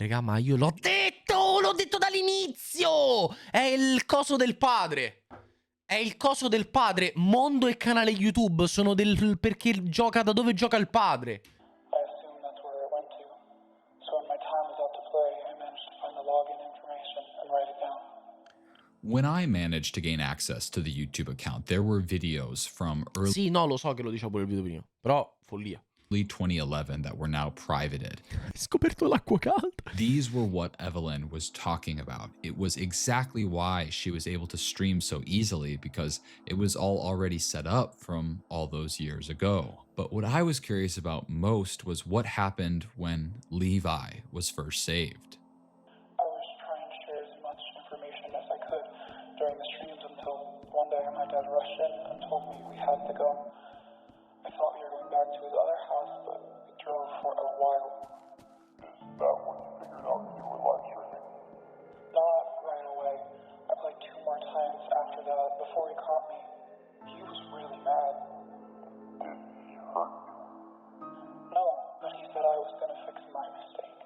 Raga, ma io l'ho detto dall'inizio! È il coso del padre. È il coso del padre. Mondo e canale YouTube sono del... perché gioca da dove gioca il padre. I assumed that's where it went to. So when my time was up to play, I managed to find the login information and write it down. When I managed to gain access to the YouTube account, there were videos from early Sì, no, lo so che lo diceva pure il video prima. Però, follia. 2011 that were now privated. Hai scoperto l'acqua calda. These were what Evelyn was talking about. It was exactly why she was able to stream so easily, because it was all already set up from all those years ago. But what I was curious about most was what happened when Levi was first saved. I was trying to share as much information as I could during the streams until one day my dad rushed in and told me we had to go. I thought we were going back to his other house, but we drove for a while. Is that when you figured out you were live streaming? Not right away. I played 2 more times after that before he caught me. He was really mad. Did he hurt you? No, but he said I was going to fix my mistake.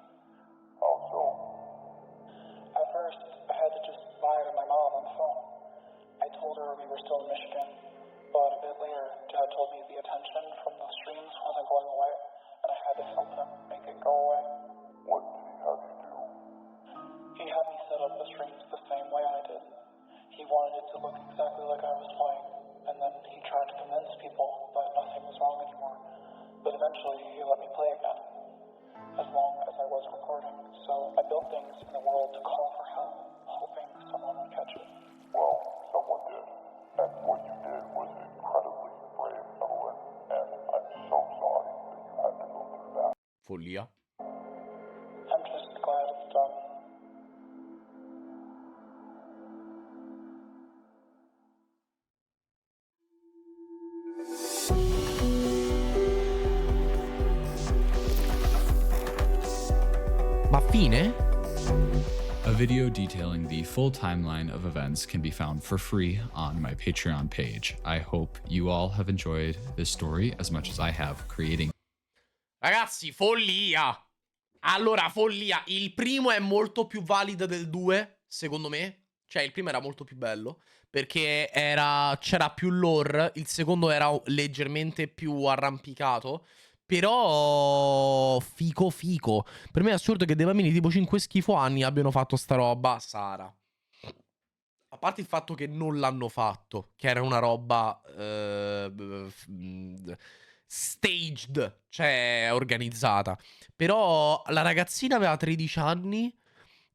How so? At first, I had to just lie to my mom on the phone. I told her we were still in Michigan, but a bit later, Dad told me the attention from the streams wasn't going away, and I had to help him make it go away. What did he have you do? He had me set up the streams the same way I did. He wanted it to look exactly like I was playing, and then he tried to convince people that nothing was wrong anymore. But eventually, he let me play again, as long as I was recording. So I built things in the world to call for help, hoping someone would catch it. Well, someone did. And what you did was incredibly brave, Evelyn. And I'm so sorry that you had to go through that. Follia. I'm just glad it's done. Ma fine? A video detailing the full timeline of events can be found for free on my Patreon page. I hope you all have enjoyed this story as much as I have creating. Ragazzi, follia! Allora, follia. Il primo è molto più valido del 2, secondo me. Cioè, il primo era molto più bello, perché c'era più lore. Il secondo era leggermente più arrampicato. Però fico fico. Per me è assurdo che dei bambini tipo 5 schifo anni abbiano fatto sta roba. Sara. A parte il fatto che non l'hanno fatto, che era una roba staged, cioè organizzata. Però la ragazzina aveva 13 anni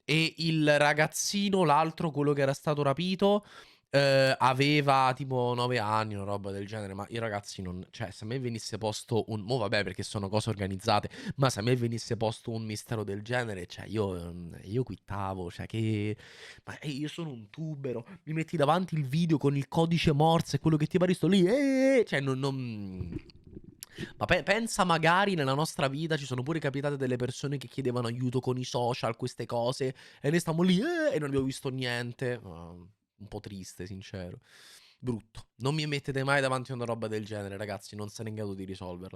e il ragazzino, l'altro, quello che era stato rapito, aveva tipo 9 anni, una roba del genere. Ma i ragazzi non... Cioè, se a me venisse posto un... Mo vabbè, perché sono cose organizzate. Ma se a me venisse posto un mistero del genere, cioè, io quittavo. Cioè, che... Ma io sono un tubero. Mi metti davanti il video con il codice Morse, quello che ti pare, sto lì. Cioè, Ma pensa, magari nella nostra vita ci sono pure capitate delle persone che chiedevano aiuto con i social, queste cose, e noi stiamo lì e non abbiamo visto niente. Un po' triste, sincero. Brutto. Non mi mettete mai davanti a una roba del genere, ragazzi, non sarei in grado di risolverla.